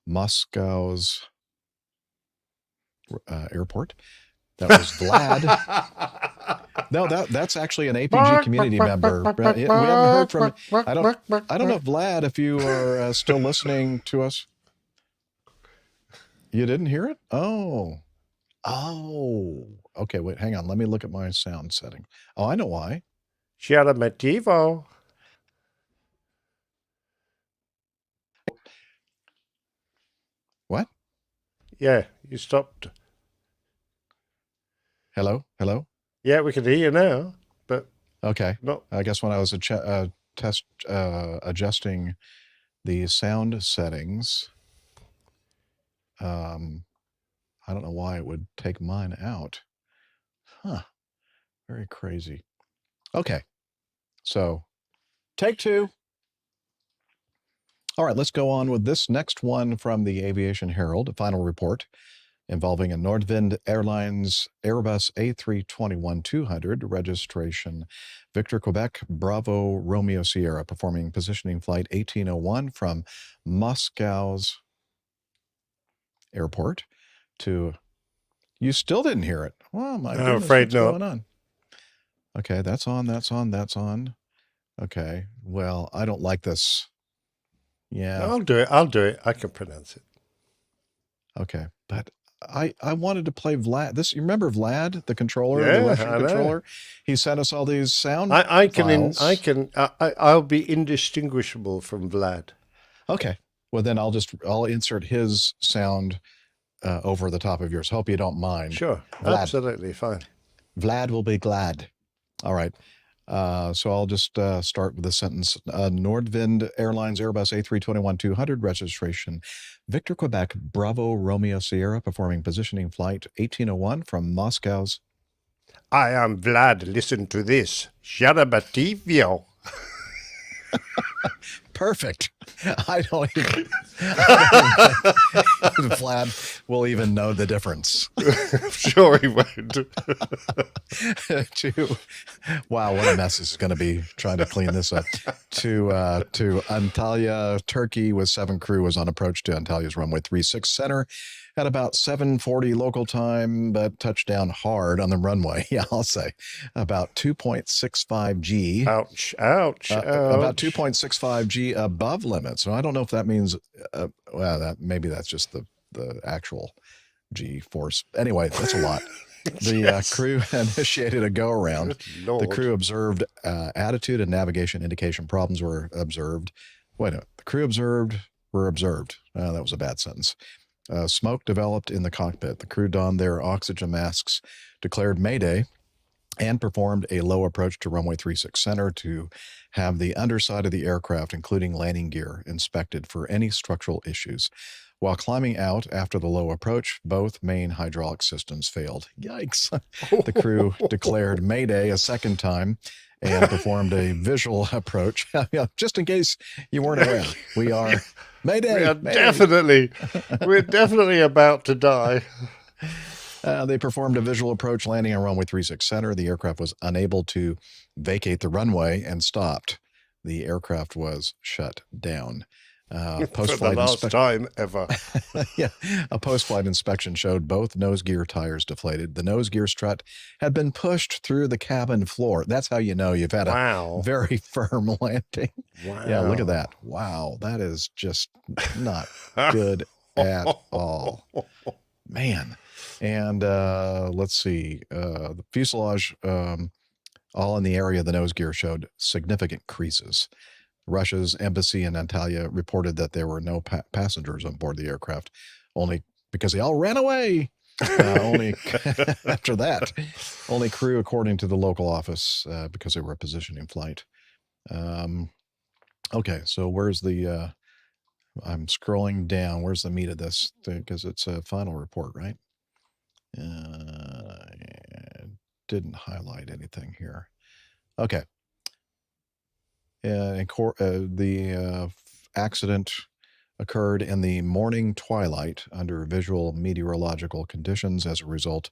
Moscow's airport. That was Vlad. No, that's actually an APG community member. We haven't heard from. I don't know, Vlad, if you are still listening to us. You didn't hear it? Oh. Okay. Wait, hang on. Let me look at my sound setting. Oh, I know why. Sheremetyevo. What? Yeah, you stopped. Hello? Yeah, we can hear you now, but okay. No. I guess when I was adjusting the sound settings, I don't know why it would take mine out. Huh. Very crazy. Okay. So, take two. All right, let's go on with this next one from the Aviation Herald, a final report involving a Nordwind Airlines Airbus A321-200 registration Victor Quebec Bravo Romeo Sierra performing positioning flight 1801 from Moscow's airport to... You still didn't hear it. Oh, my goodness. I'm afraid what's going on? Okay, that's on. Okay, well, I don't like this. Yeah. I'll do it. I can pronounce it. Okay, but I wanted to play Vlad. You remember Vlad, the controller, Yeah, the Russian I know. controller? He sent us all these sound I'll files. be indistinguishable from Vlad. Okay, well then I'll insert his sound over the top of yours. Hope you don't mind. Sure, Vlad. absolutely fine. Vlad will be glad. All right. So I'll just start with the sentence. Nordwind Airlines Airbus A321-200 registration Victor Quebec Bravo Romeo Sierra performing positioning flight 1801 from Moscow's. I am Vlad. Listen to this. Sharabativio. Perfect. I don't even Vlad will even know the difference. I'm sure he won't. Wow, what a mess this is going to be trying to clean this up. To Antalya, Turkey, with 7 crew was on approach to Antalya's runway 36 center at about 7:40 local time, but touched down hard on the runway. Yeah, I'll say about 2.65 G. Ouch, ouch, ouch. About 2.65 G above limit. So I don't know if that means, well, maybe that's just the actual G force. Anyway, that's a lot. The crew initiated a go-around. The crew observed attitude and navigation indication problems were observed. Wait a minute. The crew were observed. That was a bad sentence. Smoke developed in the cockpit. The crew donned their oxygen masks, declared Mayday, and performed a low approach to runway 36 center to have the underside of the aircraft, including landing gear, inspected for any structural issues. While climbing out after the low approach, both main hydraulic systems failed. Yikes. The crew declared Mayday a second time and performed a visual approach. Just in case you weren't aware, we are Mayday. We're definitely about to die. They performed a visual approach landing on runway 36 center. The aircraft was unable to vacate the runway and stopped. The aircraft was shut down. For the last time ever. Yeah, a post-flight inspection showed both nose gear tires deflated. The nose gear strut had been pushed through the cabin floor. That's how you know you've had a very firm landing. Wow. Yeah, look at that. Wow, that is just not good at all. Man. And let's see, the fuselage, all in the area of the nose gear, showed significant creases. Russia's embassy in Antalya reported that there were no passengers on board the aircraft, only because they all ran away. Only after that, only crew, according to the local office, because they were a positioning flight. Okay, so where's the? I'm scrolling down. Where's the meat of this? Because it's a final report, right? Didn't highlight anything here. Okay. The accident occurred in the morning twilight under visual meteorological conditions as a result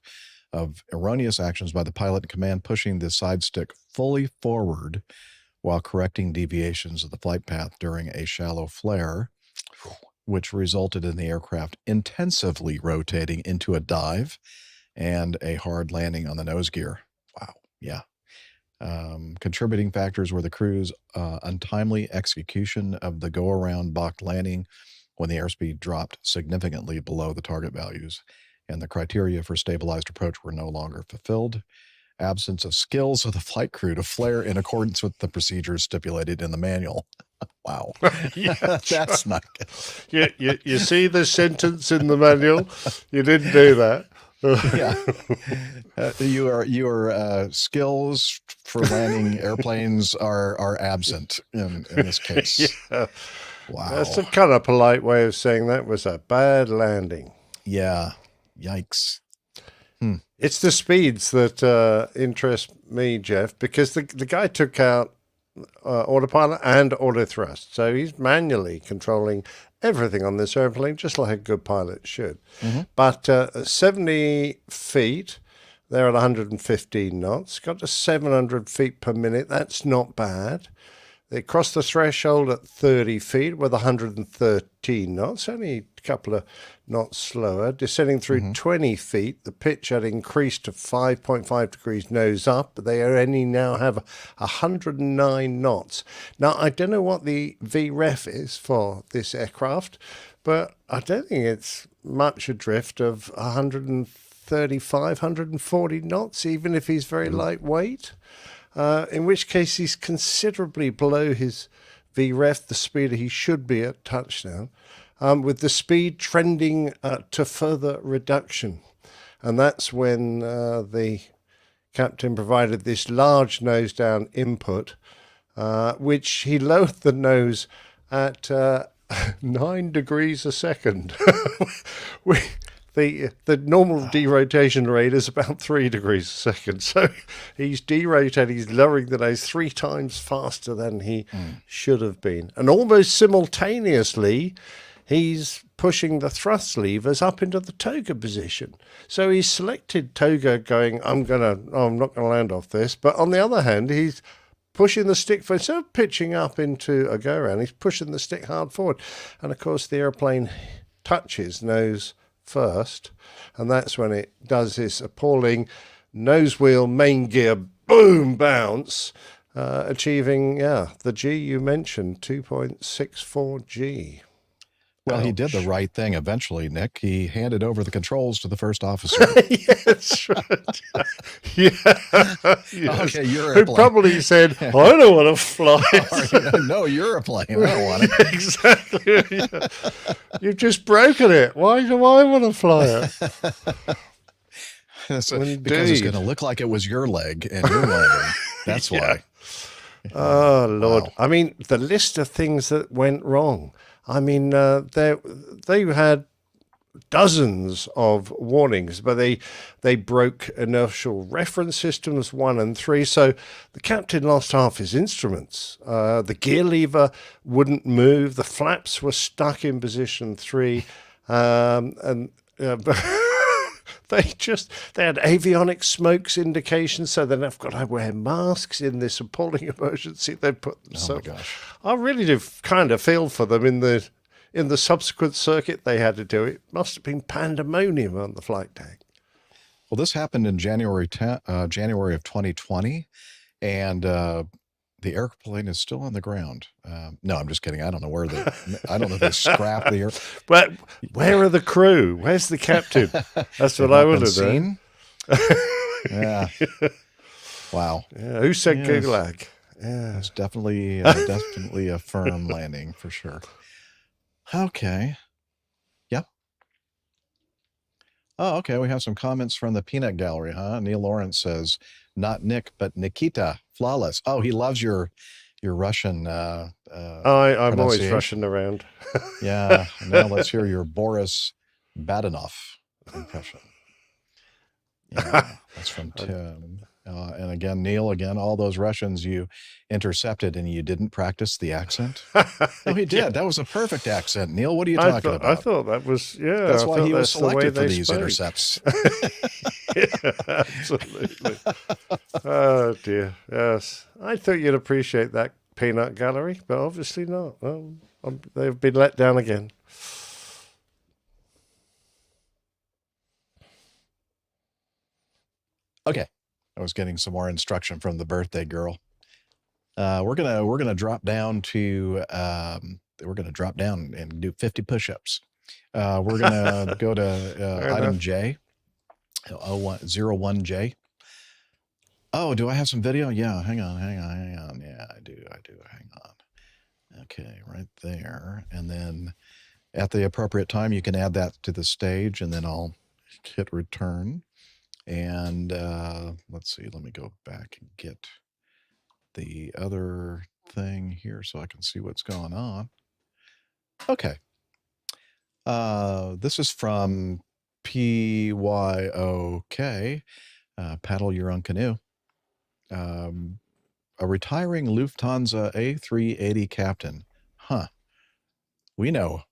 of erroneous actions by the pilot and command, pushing the side stick fully forward while correcting deviations of the flight path during a shallow flare, which resulted in the aircraft intensively rotating into a dive and a hard landing on the nose gear. Wow. Yeah. Contributing factors were the crew's untimely execution of the go-around balked landing when the airspeed dropped significantly below the target values, and the criteria for stabilized approach were no longer fulfilled. Absence of skills of the flight crew to flare in accordance with the procedures stipulated in the manual. Wow. That's not good. You see the sentence in the manual? You didn't do that. Yeah. Your skills for landing airplanes are absent in this case. Yeah. Wow. That's a kind of polite way of saying that was a bad landing. Yeah. Yikes. It's the speeds that interest me, Jeff, because the guy took out autopilot and auto thrust. So he's manually controlling everything on this airplane, just like a good pilot should. Mm-hmm. But 70 feet, they're at 115 knots, got to 700 feet per minute. That's not bad. They crossed the threshold at 30 feet with 113 knots, only a couple of knots slower. Descending through 20 feet, the pitch had increased to 5.5 degrees nose up, but they only now have 109 knots. Now, I don't know what the VREF is for this aircraft, but I don't think it's much adrift of 135, 140 knots, even if he's very lightweight. In which case he's considerably below his VREF, the speed he should be at touchdown. with the speed trending to further reduction. And that's when the captain provided this large nose down input, which he lowered the nose at 9 degrees a second. The normal derotation rate is about 3 degrees a second. So he's derotating, he's lowering the nose 3 times faster than he should have been. And almost simultaneously, he's pushing the thrust levers up into the toga position. So he's selected toga going, I'm not going to land off this. But on the other hand, he's pushing the stick, for instead of pitching up into a go-around, he's pushing the stick hard forward. And of course, the airplane touches nose first, and that's when it does this appalling nose wheel main gear boom bounce, achieving the G you mentioned, 2.64 G. Well, he did the right thing eventually, Nick. He handed over the controls to the first officer. Yes, right. Yes. Okay, you're a Who plane. probably said, I don't want to fly. No, you're a plane. I don't want it. Exactly. Yeah. You've just broken it. Why do I want to fly it? Because it's going to look like it was your leg and your landing. That's why. Oh, Lord. Wow. I mean, the list of things that went wrong. I mean, they had dozens of warnings, but they broke inertial reference systems 1 and 3. So the captain lost half his instruments. The gear lever wouldn't move. The flaps were stuck in position 3. They had avionic smokes indications, so then I've got to wear masks in this appalling emergency they put themselves. Oh my gosh. I really do kind of feel for them in the subsequent circuit they had to do. It must have been pandemonium on the flight deck. Well, this happened in January of 2020, and the airplane is still on the ground. No, I'm just kidding. I don't know where I don't know if they scrapped the air. But where are the crew? Where's the captain? That's what I want to know. Yeah. Wow. Yeah. Who said Gulag? Yeah. It's definitely a firm landing for sure. Okay. Yep. Oh, okay. We have some comments from the Peanut Gallery, huh? Neil Lawrence says, not Nick, but Nikita. Flawless. Oh, he loves your Russian I'm always rushing around. Yeah. Now let's hear your Boris Badenov impression. Yeah, that's from Tim. And again, Neil, all those Russians you intercepted and you didn't practice the accent? Oh, he did. That was a perfect accent. Neil, what are you talking about? I thought that was, That's why he was selected for these intercepts. Yeah, absolutely. Oh, dear. Yes. I thought you'd appreciate that, Peanut Gallery, but obviously not. They've been let down again. Okay. I was getting some more instruction from the birthday girl. We're gonna drop down to and do 50 push-ups. We're gonna go to item J, 01J. Oh, do I have some video? Yeah, hang on. Yeah, I do. Hang on. Okay, right there. And then at the appropriate time, you can add that to the stage, and then I'll hit return. And let's see, let me go back and get the other thing here so I can see what's going on. Okay. This is from PYOK, Paddle Your Own Canoe. A retiring Lufthansa A380 captain. Huh. We know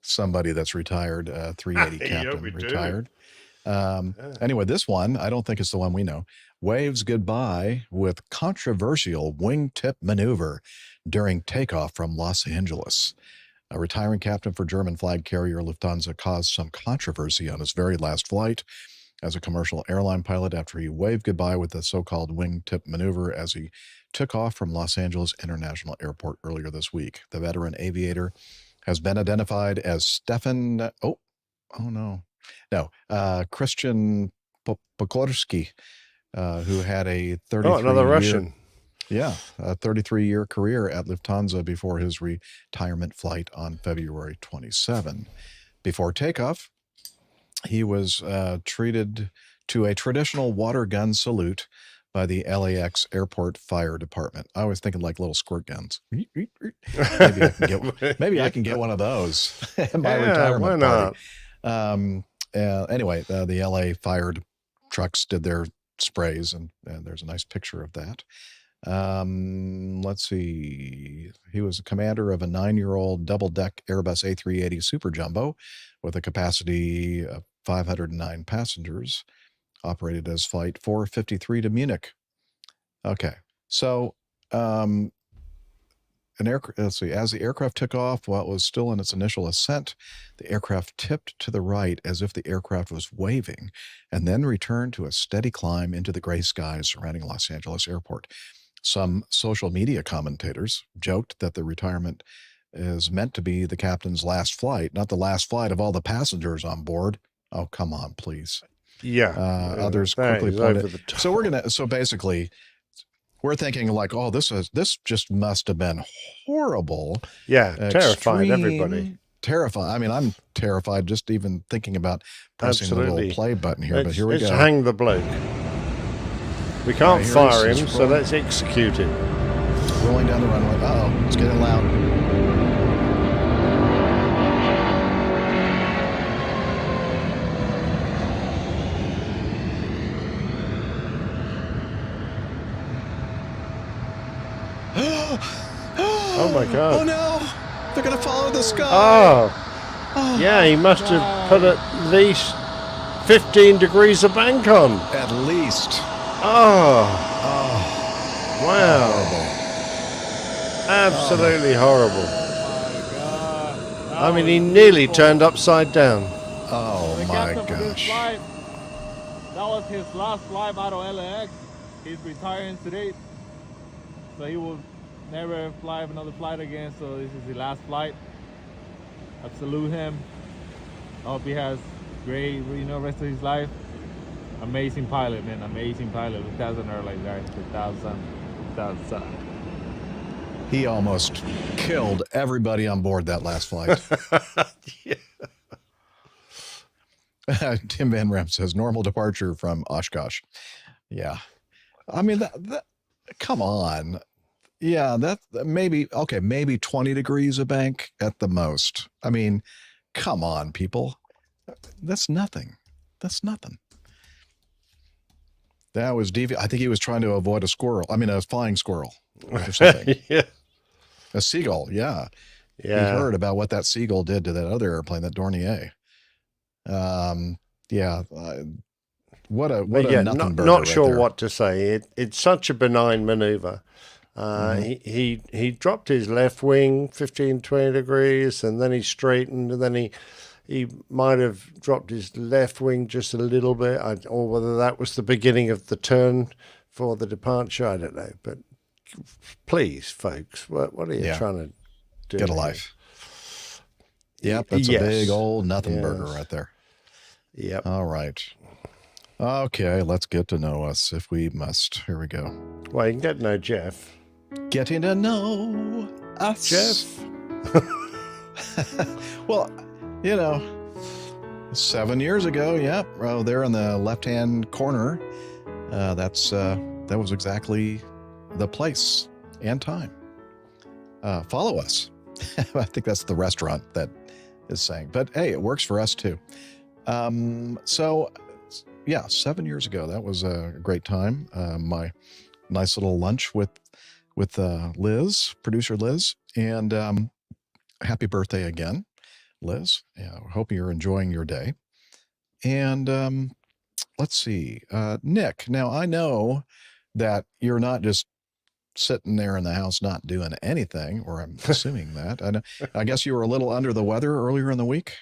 somebody that's retired, 380 captain, retired. Anyway, this one, I don't think it's the one we know, waves goodbye with controversial wingtip maneuver during takeoff from Los Angeles. A retiring captain for German flag carrier Lufthansa caused some controversy on his very last flight as a commercial airline pilot after he waved goodbye with the so-called wingtip maneuver as he took off from Los Angeles International Airport earlier this week. The veteran aviator has been identified as Stefan, Christian Pokorski, who had a 33-year... another Russian. Yeah, a 33-year career at Lufthansa before his retirement flight on February 27. Before takeoff, he was treated to a traditional water gun salute by the LAX Airport Fire Department. I was thinking like little squirt guns. Maybe I can get one of those at my retirement party. Anyway, the LA fire trucks did their sprays, and there's a nice picture of that. Let's see. He was a commander of a 9-year-old double-deck Airbus A380 Super Jumbo with a capacity of 509 passengers, operated as Flight 453 to Munich. Okay, so let's see. As the aircraft took off, while it was still in its initial ascent, the aircraft tipped to the right as if the aircraft was waving, and then returned to a steady climb into the gray skies surrounding Los Angeles Airport. Some social media commentators joked that the retirement is meant to be the captain's last flight, not the last flight of all the passengers on board. Oh, come on, please. Yeah. Others quickly pointed. So basically, we're thinking like, oh, this just must have been horrible. Yeah, terrified everybody. Terrified. I mean, I'm terrified just even thinking about pressing the little play button here. But here we go. Let's hang the bloke. We can't fire him, so let's execute him. Rolling down the runway. Uh-oh, it's getting loud. Oh my God. Oh no! They're going to follow the sky. Oh. Yeah, he must have put at least 15 degrees of bank on. At least. Oh. Wow. Horrible. Absolutely horrible. I mean, he nearly turned upside down. Oh my gosh. That was his last flight out of LAX. He's retiring today. So he will never fly another flight again. So this is his last flight. I salute him. I hope he has great, rest of his life. Amazing pilot, man. Amazing pilot. 2000 airline, guys. 2000. He almost killed everybody on board that last flight. Tim Van Ramp says normal departure from Oshkosh. Yeah. I mean, that come on. Yeah, that maybe 20 degrees of bank at the most. I mean, come on, people. That's nothing. That was I think he was trying to avoid a flying squirrel or something. Yeah. A seagull, yeah. Yeah. He heard about what that seagull did to that other airplane, that Dornier. What a nothing burger. Not sure right there. what to say. It's such a benign maneuver. He dropped his left wing 15, 20 degrees, and then he straightened, and then he might have dropped his left wing just a little bit, or whether that was the beginning of the turn for the departure, I don't know. But please, folks, what are you trying to do? Get a life. Yep, that's a big old nothing burger right there. Yep. All right. Okay, let's get to know us if we must. Here we go. Well, you can get to know Jeff. Getting to know us. Jeff. Well, 7 years ago, there in the left-hand corner, that was exactly the place and time. Follow us. I think that's the restaurant that is saying, but hey, it works for us too. 7 years ago, that was a great time. My nice little lunch with Liz, producer Liz, and happy birthday again, Liz. Hope you're enjoying your day. And let's see, Nick. Now I know that you're not just sitting there in the house not doing anything, or I'm assuming that. I guess you were a little under the weather earlier in the week.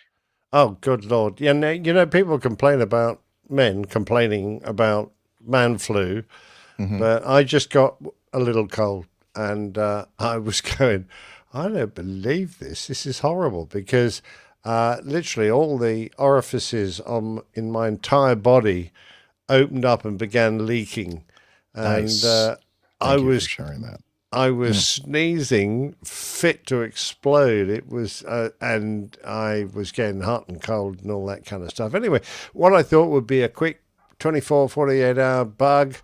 Oh, good Lord. Yeah, people complain about men complaining about man flu, but I just got a little cold, and I was going, I don't believe this. This is horrible, because literally all the orifices in my entire body opened up and began leaking. And Nice. Thank you for sharing that. I was sneezing fit to explode. It was, and I was getting hot and cold and all that kind of stuff. Anyway, what I thought would be a quick 24, 48 hour bug.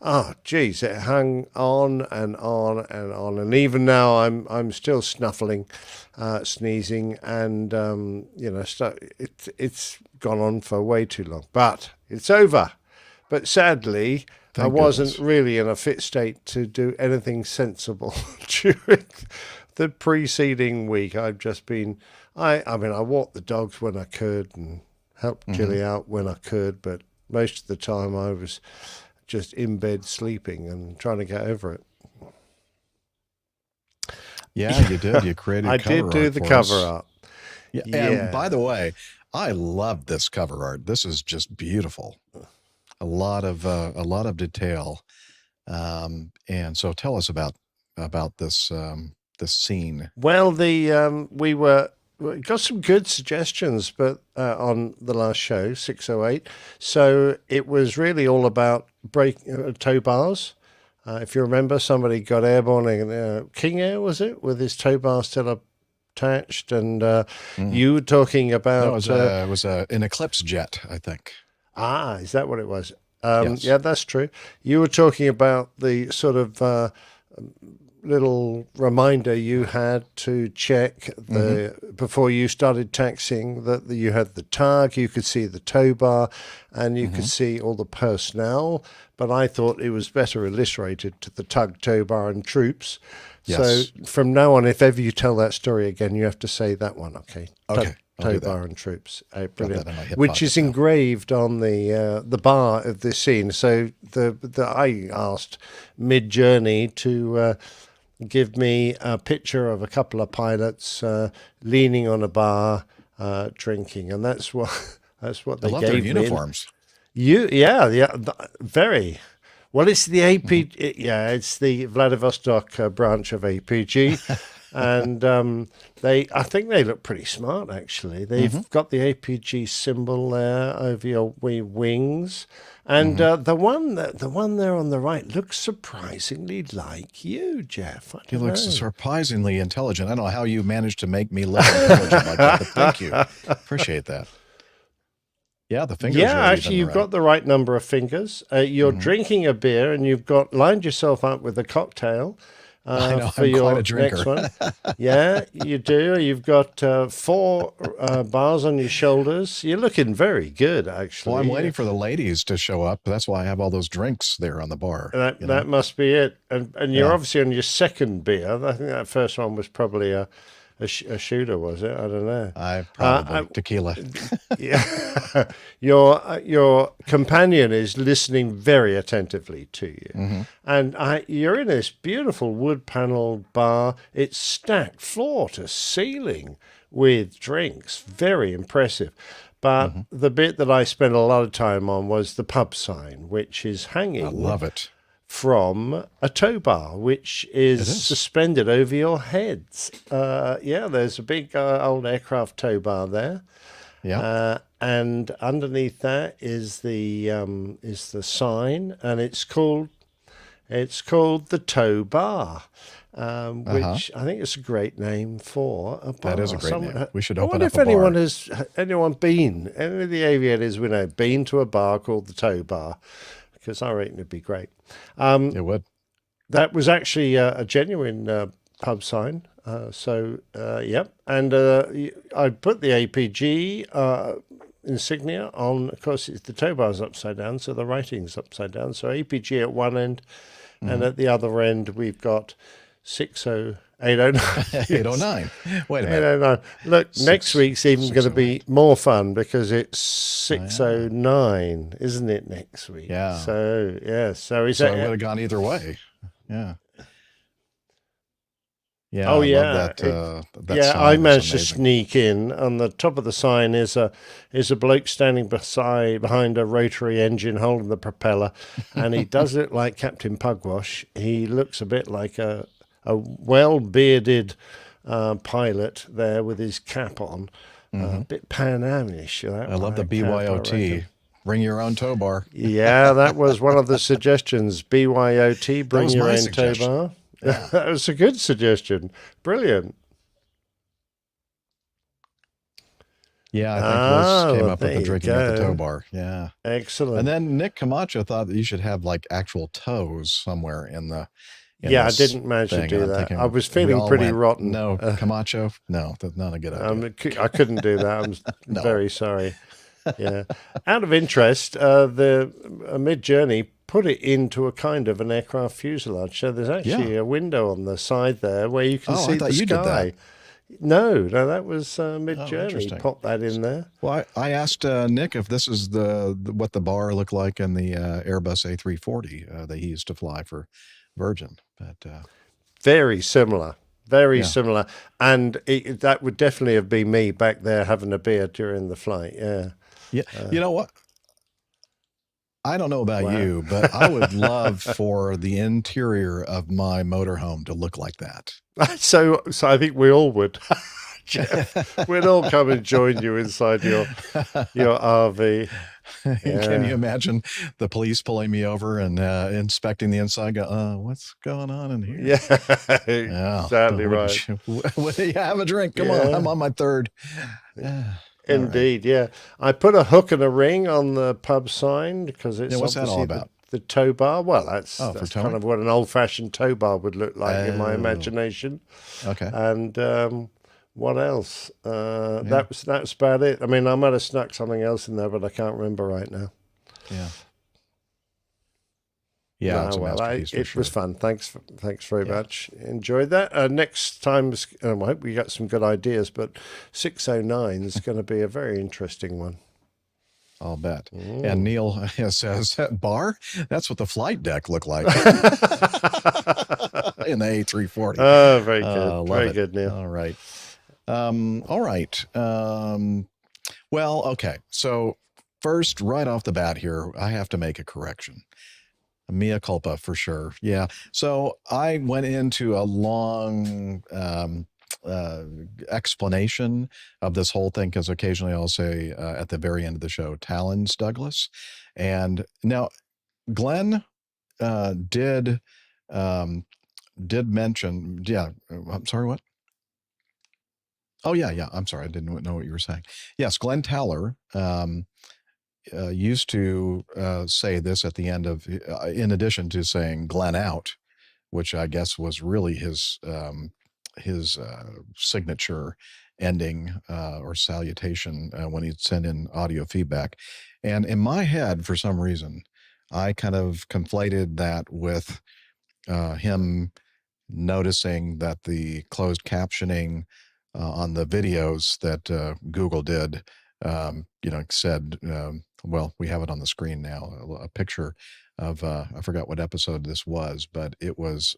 Oh, geez, it hung on and on and on. And even now I'm still snuffling, sneezing, and, it's gone on for way too long. But it's over. But sadly, I wasn't really in a fit state to do anything sensible during the preceding week. I've just been, I walked the dogs when I could and helped Jilly out when I could, but most of the time I was just in bed sleeping and trying to get over it. Yeah, you did. You created I cover did do art the for cover us. art. Yeah. Yeah. And by the way, I love this cover art. This is just beautiful. A lot of detail. And so tell us about this this scene. Well, we got some good suggestions, but on the last show, 608. So it was really all about tow bars. If you remember, somebody got airborne in King Air, was it, with his tow bar still attached, and you were talking about. No, it was an Eclipse jet, I think. Ah, is that what it was? Yes. Yeah, that's true. You were talking about the sort of little reminder you had to check before you started taxiing that you had the tug, you could see the tow bar, and you could see all the personnel. But I thought it was better illustrated to the tug, tow bar, and troops. Yes. So from now on, if ever you tell that story again, you have to say that one. Okay. Okay. Tow bar and troops, brilliant. that in my hip Which pocket is now. engraved on the bar of this scene. So I asked Mid Journey to give me a picture of a couple of pilots leaning on a bar, drinking, and that's what they I love gave their me. uniforms. Very. Well, it's the APG. It's the Vladivostok branch of APG. And I think they look pretty smart, actually. They've got the APG symbol there over your wings, and the one there on the right looks surprisingly like you, Jeff. He looks surprisingly intelligent. I don't know how you managed to make me look intelligent like that, but thank you. Appreciate that. Yeah, the fingers. Yeah, are actually, even you've right. got the right number of fingers. You're drinking a beer, and you've lined yourself up with a cocktail. I know, for I'm your quite a drinker. next one. Yeah, you do. You've got 4 bars on your shoulders. You're looking very good, actually. Well, I'm waiting for the ladies to show up. That's why I have all those drinks there on the bar. That must be it. And you're obviously on your second beer. I think that first one was probably a shooter, was it? I don't know. Probably tequila. Yeah. Your companion is listening very attentively to you. And you're in this beautiful wood-paneled bar. It's stacked floor to ceiling with drinks. Very impressive. But the bit that I spent a lot of time on was the pub sign, which is hanging. I love it. From a tow bar, which is suspended over your heads. There's a big old aircraft tow bar there. Yeah. And underneath that is the sign, and it's called the Tow Bar, which I think is a great name for a bar. That is a great name. We should I open wonder up if a bar. anyone been, any of the aviators we know, been to a bar called the Tow Bar, because I reckon it'd be great. It would. That was actually a genuine pub sign. Yep. And I put the APG insignia on. Of course, the tow bar's upside down, so the writing's upside down. So APG at one end, and at the other end we've got 809. 809. Wait a minute. 809. Look, next week's even going to be more fun because it's 609, isn't it, next week? Yeah. So, yeah. So it would have gone either way. Yeah. Yeah. Oh, I yeah. love that sign I was managed to amazing. sneak in. On the top of the sign is a bloke standing behind a rotary engine holding the propeller, and he does look like Captain Pugwash. He looks a bit like a well-bearded pilot there with his cap on, a bit Pan Am-ish. I love the BYOT. Bring your own tow bar. Yeah, that was one of the suggestions. BYOT, bring was your my own suggestion. tow bar. Yeah. That was a good suggestion. Brilliant. Yeah, I think Liz came well, up with there the you drinking at the go. tow bar. Yeah. Excellent. And then Nick Camacho thought that you should have like actual toes somewhere in the. Yeah, I this didn't manage to thing. do I'm that. thinking I was we feeling all pretty went, rotten. No, Camacho? No, that's not a good idea. I couldn't do that. I'm No. very sorry. Yeah. Out of interest, the Mid-Journey put it into a kind of an aircraft fuselage. So there's actually a window on the side there where you can Oh, I see thought the you did sky. that. No, that was Mid-Journey. interesting. Popped that in there. Well, I asked Nick if this is what the bar looked like in the Airbus A340 that he used to fly for Virgin. But Very similar. Very Yeah. similar. And that would definitely have been me back there having a beer during the flight. Yeah. yeah, you know what? I don't know about Wow. you, but I would love for the interior of my motorhome to look like that. So I think we all would. Jeff, we'd all come and join you inside your RV. Can you imagine the police pulling me over and inspecting the inside? Go, what's going on in here? Yeah, exactly right. Would you have a drink? Come on, I'm on my third. Indeed, yeah. I put a hook and a ring on the pub sign because it's what's that all obviously about? the tow bar. Well, that's for kind towing? of what an old-fashioned tow bar would look like in my imagination. Okay. And what else? That's about it. I mean, I might have snuck something else in there, but I can't remember right now. Yeah. Yeah, No, it's a well, masterpiece for it sure. was fun. Thanks very much. Enjoyed that. Next time, I hope we got some good ideas, but 609 is going to be a very interesting one. I'll bet. And Neil says, that bar? That's what the flight deck looked like in the A340. Oh, very good. Love Very it. good, Neil. All right. All right. Well, okay. So first, right off the bat here, I have to make a correction. Mea culpa for sure. Yeah. So I went into a long explanation of this whole thing because occasionally I'll say at the very end of the show, Talons Douglas. And now Glenn did mention, I'm sorry, what? Oh, yeah. I'm sorry. I didn't know what you were saying. Yes, Glenn Taller used to say this at the end of, in addition to saying Glenn out, which I guess was really his signature ending or salutation when he'd send in audio feedback. And in my head, for some reason, I kind of conflated that with him noticing that the closed captioning on the videos that Google did, said, well, we have it on the screen now, a picture of, I forgot what episode this was, but it was,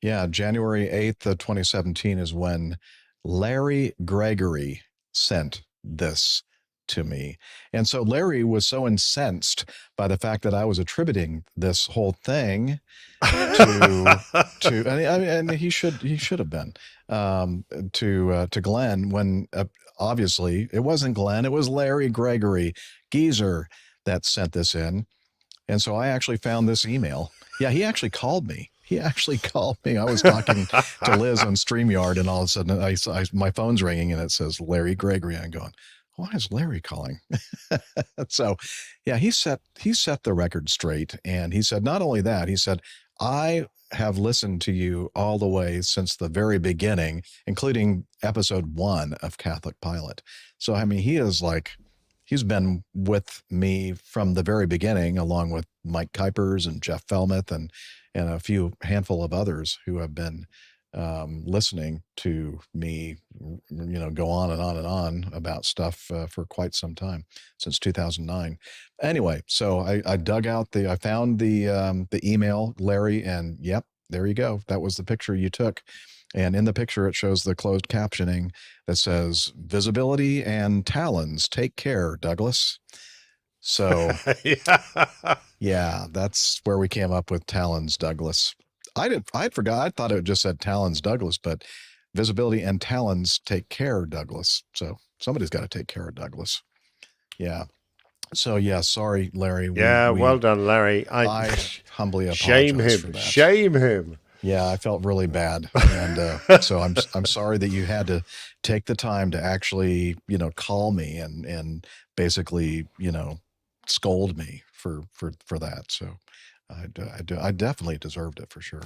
January 8th of 2017 is when Larry Gregory sent this to me. And so Larry was so incensed by the fact that I was attributing this whole thing to and he should have been to Glenn when obviously it wasn't Glenn, it was Larry Gregory Geezer that sent this in. And so I actually found this email. Yeah, he actually called me. I was talking to Liz on StreamYard, and all of a sudden my phone's ringing and it says Larry Gregory. I'm going, why is Larry calling? So yeah, he set the record straight. And he said, not only that, he said, I have listened to you all the way since the very beginning, including episode 1 of Catholic Pilot. So, I mean, he's been with me from the very beginning, along with Mike Kuipers and Jeff Felmuth and a handful of others who have been listening to me, go on and on and on about stuff for quite some time, since 2009. Anyway, so I dug out I found the email, Larry, and yep, there you go. That was the picture you took. And in the picture, it shows the closed captioning that says, visibility and talons, take care, Douglas. So yeah, that's where we came up with Talons Douglas. I forgot. I thought it just said Talons Douglas, but visibility and talons take care, Douglas. So somebody's got to take care of Douglas. Yeah. So yeah, sorry, Larry. Well done, Larry. I humbly apologize shame him. for that. Shame him. Yeah, I felt really bad, and so I'm sorry that you had to take the time to actually, call me and basically, scold me for that. So I definitely deserved it for sure.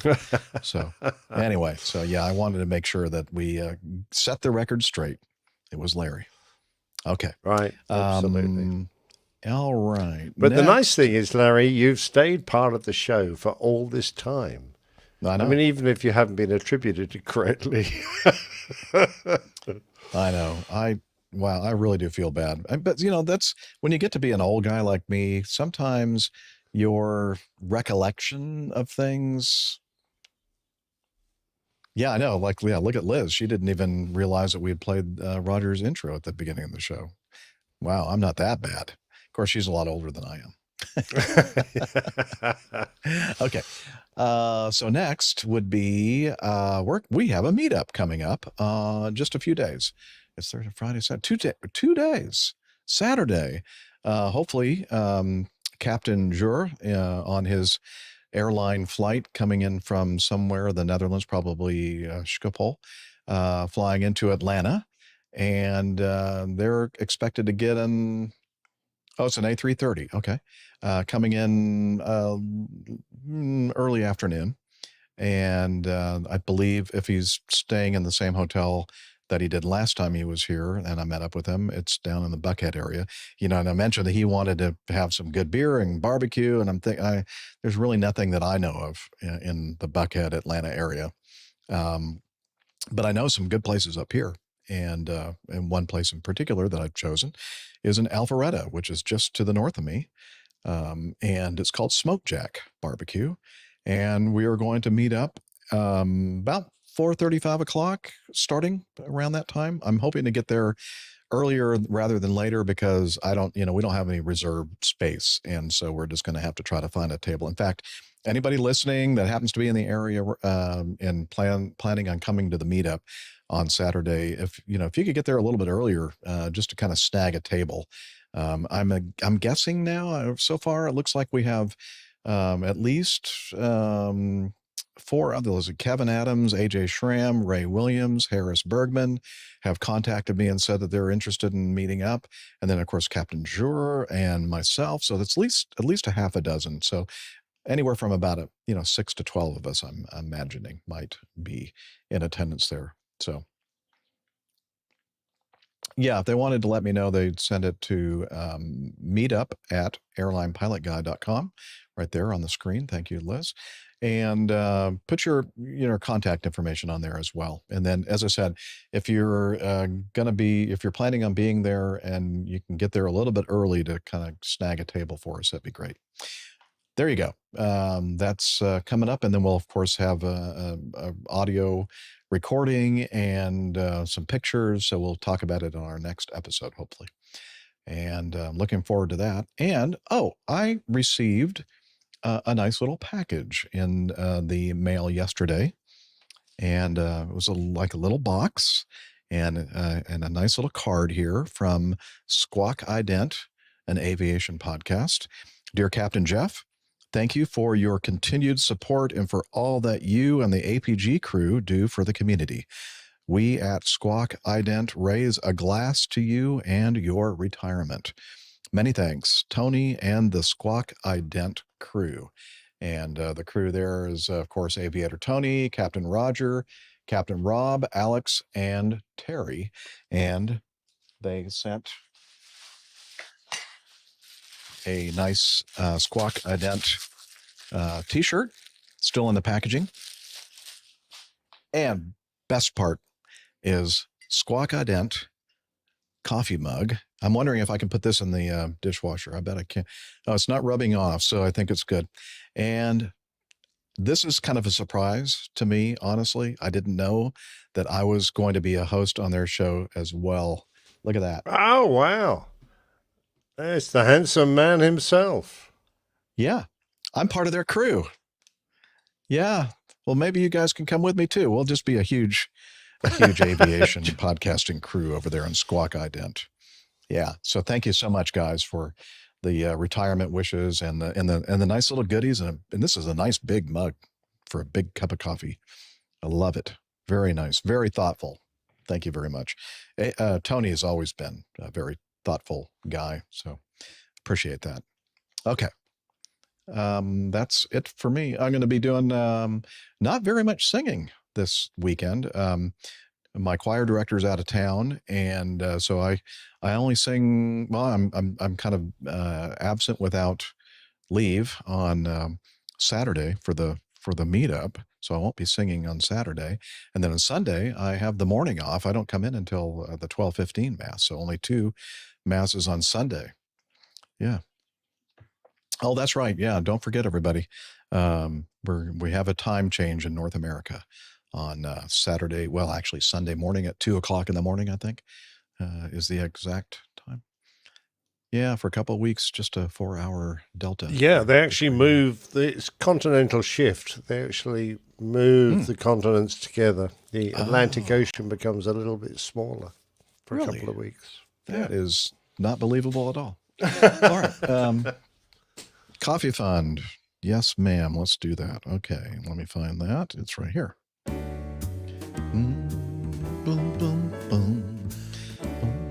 So anyway, yeah, I wanted to make sure that we set the record straight. It was Larry. Okay. Right. Absolutely. All right. But the nice thing is, Larry, you've stayed part of the show for all this time. I know. I mean, even if you haven't been attributed it correctly. I know. I really do feel bad. But, that's when you get to be an old guy like me, sometimes your recollection of things. Yeah, I know. Like, look at Liz. She didn't even realize that we had played Roger's intro at the beginning of the show. Wow, I'm not that bad. Of course, she's a lot older than I am. Okay. So next would be we have a meetup coming up just a few days. It's Thursday, Friday, Saturday, 2 days. Saturday. Hopefully, Captain Jur on his airline flight coming in from somewhere, the Netherlands, probably Schiphol, flying into Atlanta. And they're expected to get in. Oh, it's an A330. Okay. Coming in early afternoon. And I believe if he's staying in the same hotel that he did last time he was here, and I met up with him, it's down in the Buckhead area. And I mentioned that he wanted to have some good beer and barbecue. And I'm thinking, there's really nothing that I know of in the Buckhead, Atlanta area. But I know some good places up here. And one place in particular that I've chosen is in Alpharetta, which is just to the north of me. And it's called Smoke Jack Barbecue. And we are going to meet up about 4:30, 5 o'clock, starting around that time. I'm hoping to get there earlier rather than later because we don't have any reserved space. And so we're just going to have to try to find a table. In fact, anybody listening that happens to be in the area and planning on coming to the meetup on Saturday, if you could get there a little bit earlier, just to kind of snag a table. I'm guessing now, so far, it looks like we have at least 4 others. Kevin Adams, AJ Schramm, Ray Williams, Harris Bergman have contacted me and said that they're interested in meeting up. And then, of course, Captain Jur and myself. So that's at least a half a dozen. So anywhere from about 6 to 12 of us, I'm imagining, might be in attendance there. So yeah, if they wanted to let me know, they'd send it to meetup@airlinepilotguy.com right there on the screen. Thank you, Liz. And put your contact information on there as well. And then, as I said, if you're planning on being there and you can get there a little bit early to kind of snag a table for us, that'd be great. There you go. That's coming up. And then we'll, of course, have a audio recording and some pictures. So we'll talk about it on our next episode, hopefully. And looking forward to that. And, I received a nice little package in the mail yesterday. And it was like a little box and a nice little card here from Squawk Ident, an aviation podcast. Dear Captain Jeff, thank you for your continued support and for all that you and the APG crew do for the community. We at Squawk Ident raise a glass to you and your retirement. Many thanks, Tony and the Squawk Ident crew. And the crew there is, of course, Aviator Tony, Captain Roger, Captain Rob, Alex, and Terry. And they sent a nice Squawk Ident t-shirt, still in the packaging. And best part is Squawk Ident coffee mug. I'm wondering if I can put this in the dishwasher. I bet I can. Oh, it's not rubbing off, so I think it's good. And this is kind of a surprise to me, honestly. I didn't know that I was going to be a host on their show as well. Look at that. Oh, wow. There's the handsome man himself. Yeah, I'm part of their crew. Yeah, well, maybe you guys can come with me too. We'll just be a huge aviation podcasting crew over there in Squawk Ident. Yeah. So thank you so much, guys, for the retirement wishes and the nice little goodies. And this is a nice big mug for a big cup of coffee. I love it. Very nice. Very thoughtful. Thank you very much. Tony has always been a very thoughtful guy. So appreciate that. Okay. That's it for me. I'm going to be doing not very much singing this weekend. My choir director's out of town, and so I only sing. Well, I'm kind of absent without leave on Saturday for the meetup, so I won't be singing on Saturday. And then on Sunday, I have the morning off. I don't come in until the 12:15 mass, so only 2 masses on Sunday. Yeah. Oh, that's right. Yeah, don't forget, everybody. We have a time change in North America on Saturday. Well, actually, Sunday morning at 2:00 in the morning, I think, is the exact time. Yeah, for a couple of weeks, just a 4-hour delta. Yeah, they actually move. It's continental shift. They actually move the continents together. The Atlantic Ocean becomes a little bit smaller for a couple of weeks. That is not believable at all. All right. Coffee fund. Yes, ma'am. Let's do that. Okay. Let me find that. It's right here. Boom, boom, boom.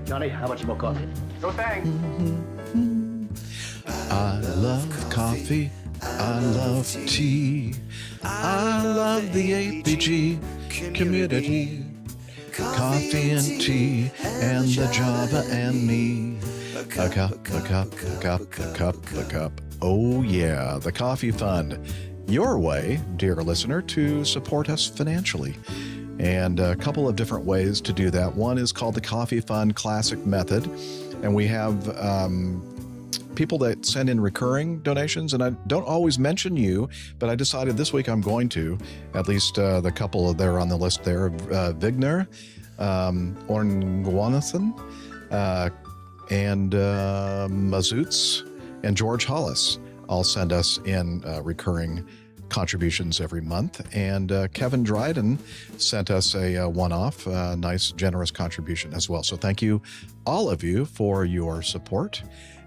Johnny, how much more coffee? No thanks. I love coffee. I love tea. I love the APG community. Coffee and tea and the Java and me. A cup, a cup, a cup, a cup, a cup. Oh yeah, the Coffee Fund. Your way, dear listener, to support us financially. And a couple of different ways to do that. One is called the Coffee Fund Classic Method. And we have people that send in recurring donations. And I don't always mention you, but I decided this week I'm going to. At least the couple there on the list there. Vigner, Ornguanathan, and Mazoots, and George Hollis all send us in recurring contributions every month. And Kevin Dryden sent us a one-off, nice, generous contribution as well. So thank you, all of you, for your support.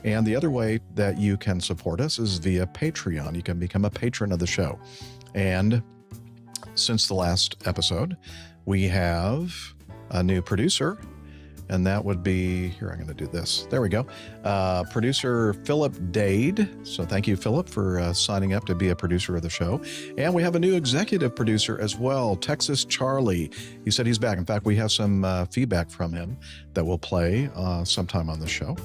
And the other way that you can support us is via Patreon. You can become a patron of the show. And since the last episode, we have a new producer. And that would be, here, I'm going to do this. There we go. Producer Philip Dade. So thank you, Philip, for signing up to be a producer of the show. And we have a new executive producer as well, Texas Charlie. He said he's back. In fact, we have some feedback from him that we'll play sometime on the show.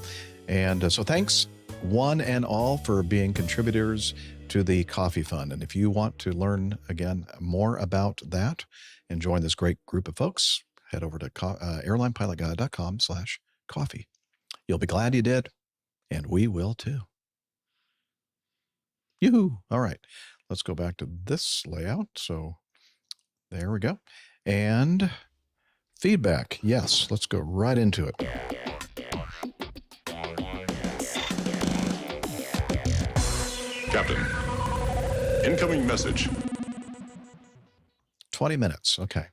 And so thanks, one and all, for being contributors to the Coffee Fund. And if you want to learn, again, more about that and join this great group of folks, head over to airlinepilotguide.com/coffee. You'll be glad you did, and we will too. Yoo-hoo. All right, let's go back to this layout. So there we go. And feedback. Yes, let's go right into it. Captain, incoming message. 20 minutes. Okay.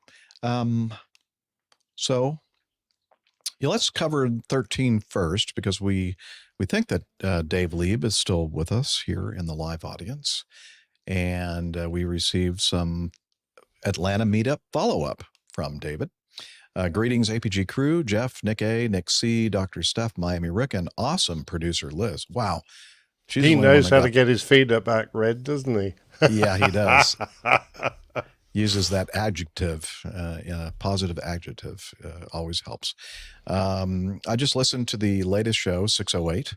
So let's cover 13 first, because we think that Dave Lieb is still with us here in the live audience. And we received some Atlanta meetup follow-up from David. Greetings, APG crew, Jeff, Nick A, Nick C, Dr. Steph, Miami Rick, and awesome producer Liz. Wow. He knows how to get his feedback read, doesn't he? Yeah, he does. Uses that adjective, positive adjective, always helps. I just listened to the latest show, 608.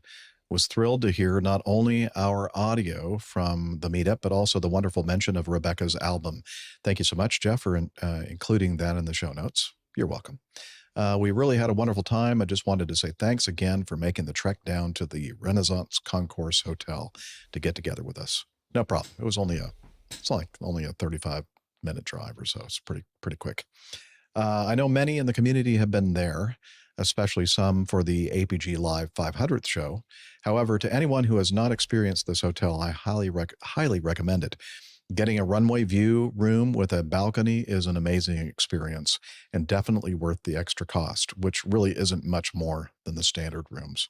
Was thrilled to hear not only our audio from the meetup, but also the wonderful mention of Rebecca's album. Thank you so much, Jeff, for including that in the show notes. You're welcome. We really had a wonderful time. I just wanted to say thanks again for making the trek down to the Renaissance Concourse Hotel to get together with us. No problem. It was only a 35-minute drive or so. It's pretty quick. I know many in the community have been there, especially some for the APG Live 500th show. However, to anyone who has not experienced this hotel, I highly recommend it. Getting a runway view room with a balcony is an amazing experience and definitely worth the extra cost, which really isn't much more than the standard rooms.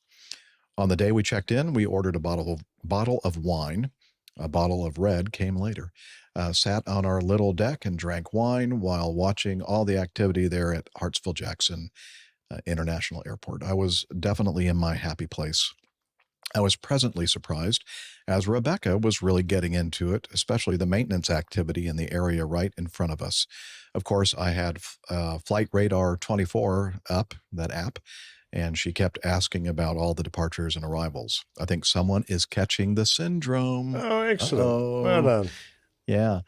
On the day we checked in, we ordered a bottle of wine. A bottle of red came later. Sat on our little deck and drank wine while watching all the activity there at Hartsfield-Jackson International Airport. I was definitely in my happy place. I was pleasantly surprised as Rebecca was really getting into it, especially the maintenance activity in the area right in front of us. Of course, I had Flight Radar 24 up, that app, and she kept asking about all the departures and arrivals. I think someone is catching the syndrome. Oh, excellent. Uh-oh. Well done. Yeah.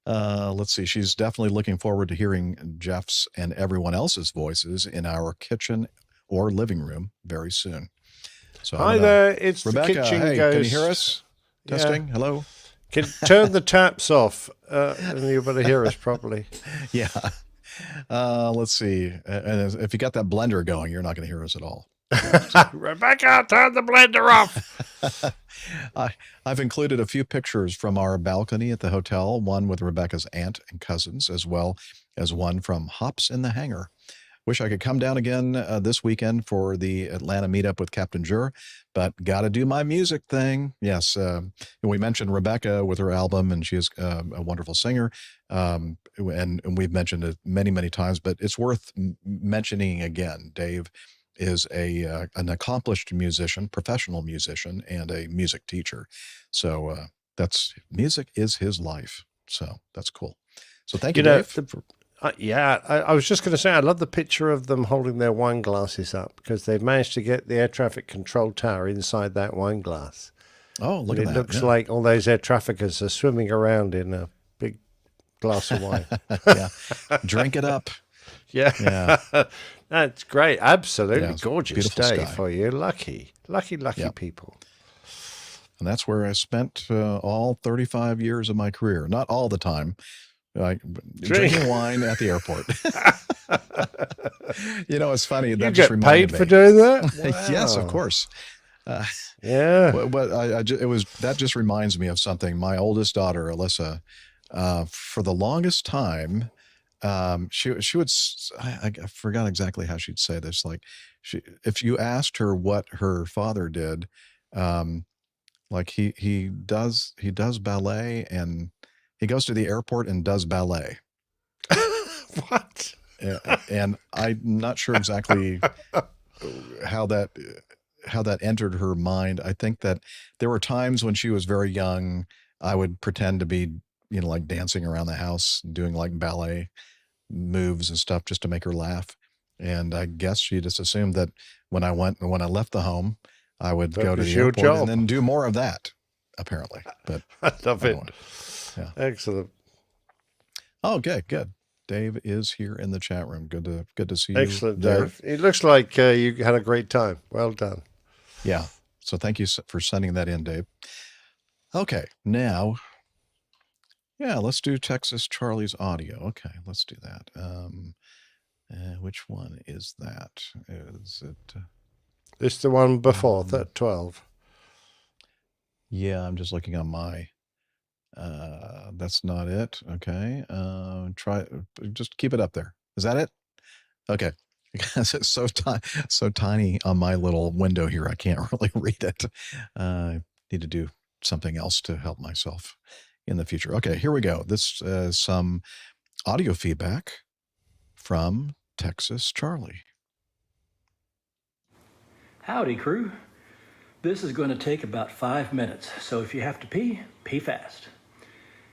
Let's see. She's definitely looking forward to hearing Jeff's and everyone else's voices in our kitchen or living room very soon. So hi there, it's Rebecca, the kitchen hey, ghost. can you hear us? Yeah. Testing. Hello. Turn the taps off, and you'll better hear us properly. Yeah. Let's see. And if you got that blender going, you're not going to hear us at all. Rebecca, turn the blender off. I've included a few pictures from our balcony at the hotel, one with Rebecca's aunt and cousins, as well as one from Hops in the Hangar. Wish I could come down again this weekend for the Atlanta meetup with Captain Jur, but got to do my music thing. Yes, we mentioned Rebecca with her album, and she is a wonderful singer, and we've mentioned it many, many times, but it's worth mentioning again. Dave is an accomplished musician, professional musician, and a music teacher. So music is his life. So that's cool. So thank you, Dave. I was just going to say, I love the picture of them holding their wine glasses up because they've managed to get the air traffic control tower inside that wine glass. Oh, look at that. It looks like all those air traffickers are swimming around in a big glass of wine. Yeah. Drink it up. Yeah. Yeah. That's great. Absolutely Yeah, gorgeous beautiful day sky. for you. Lucky Yep. people. And that's where I spent all 35 years of my career. Not all the time. Drinking wine at the airport. It's funny. You That get just reminded paid me. for doing that? Yes, of Wow. course. Yeah. But that just reminds me of something. My oldest daughter, Alyssa, for the longest time, she would, I forgot exactly how she'd say this. Like if you asked her what her father did, like he does ballet, and he goes to the airport and does ballet. What? And I'm not sure exactly how that entered her mind. I think that there were times when she was very young, I would pretend to be, like dancing around the house, doing like ballet moves and stuff just to make her laugh. And I guess she just assumed that when I left the home, I would That go to was the your airport job. and then do more of that, apparently. But I love it. Yeah. Excellent. Oh, good. Dave is here in the chat room. Good to see you. Excellent, there. Dave. It looks like you had a great time. Well done. Yeah. So thank you for sending that in, Dave. Okay, now, let's do Texas Charlie's audio. Okay, let's do that. Which one is that? Is it? This the one before 12. Yeah, I'm just looking on my. That's not it. Okay. Just keep it up there. Is that it? Okay. Because it's so tiny on my little window here, I can't really read it. I need to do something else to help myself in the future. Okay, here we go. This is some audio feedback from Texas Charlie. Howdy, crew. This is going to take about 5 minutes, so if you have to pee, pee fast.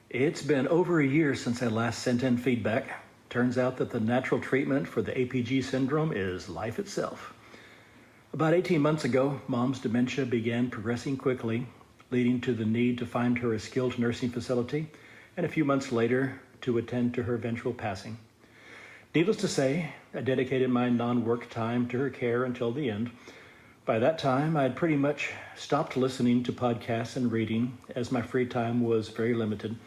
It's been over a year since I last sent in feedback. Turns out that the natural treatment for the APG syndrome is life itself. About 18 months ago, Mom's dementia began progressing quickly, leading to the need to find her a skilled nursing facility, and a few months later, to attend to her eventual passing. Needless to say, I dedicated my non-work time to her care until the end. By that time, I'd pretty much stopped listening to podcasts and reading, as my free time was very limited.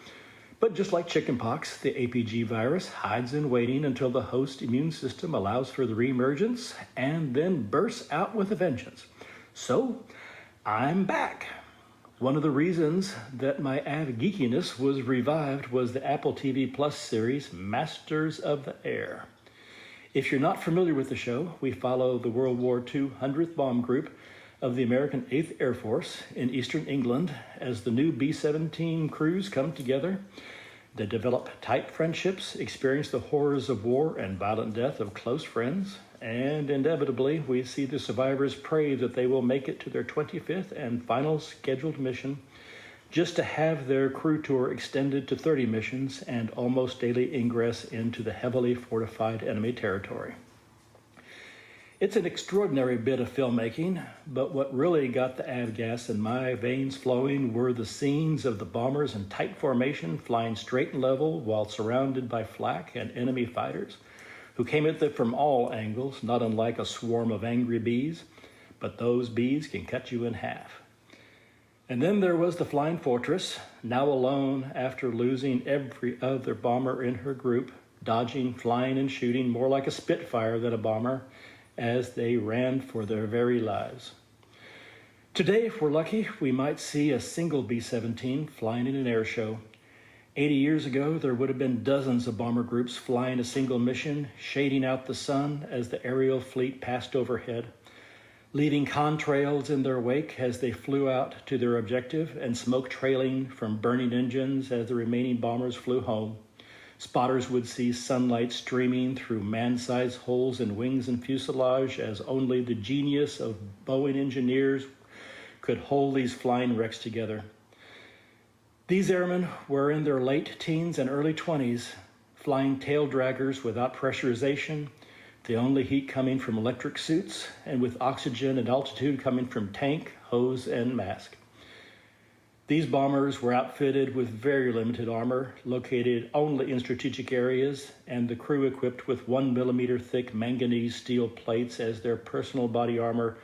But just like chickenpox, the APG virus hides in waiting until the host immune system allows for the reemergence and then bursts out with a vengeance. So, I'm back, One of the reasons that my av geekiness was revived was the Apple TV Plus series, Masters of the Air. If you're not familiar with the show, we follow the World War II 100th Bomb Group of the American 8th Air Force in eastern England as the new B-17 crews come together. They develop tight friendships, experience the horrors of war and violent death of close friends, and inevitably we see the survivors pray that they will make it to their 25th and final scheduled mission, just to have their crew tour extended to 30 missions and almost daily ingress into the heavily fortified enemy territory. It's an extraordinary bit of filmmaking, but what really got the avgas in my veins flowing were the scenes of the bombers in tight formation flying straight and level while surrounded by flak and enemy fighters who came at them from all angles, not unlike a swarm of angry bees, but those bees can cut you in half. And then there was the Flying Fortress, now alone after losing every other bomber in her group, dodging, flying, and shooting more like a Spitfire than a bomber, as they ran for their very lives. Today, if we're lucky, we might see a single B-17 flying in an air show. 80 years ago, there would have been dozens of bomber groups flying a single mission, shading out the sun as the aerial fleet passed overhead, leaving contrails in their wake as they flew out to their objective, and smoke trailing from burning engines as the remaining bombers flew home. Spotters would see sunlight streaming through man-sized holes in wings and fuselage as only the genius of Boeing engineers could hold these flying wrecks together. These airmen were in their late teens and early 20s, flying tail draggers without pressurization, the only heat coming from electric suits, and with oxygen and altitude coming from tank, hose, and mask. These bombers were outfitted with very limited armor, located only in strategic areas, and the crew equipped with 1 millimeter thick manganese steel plates as their personal body armor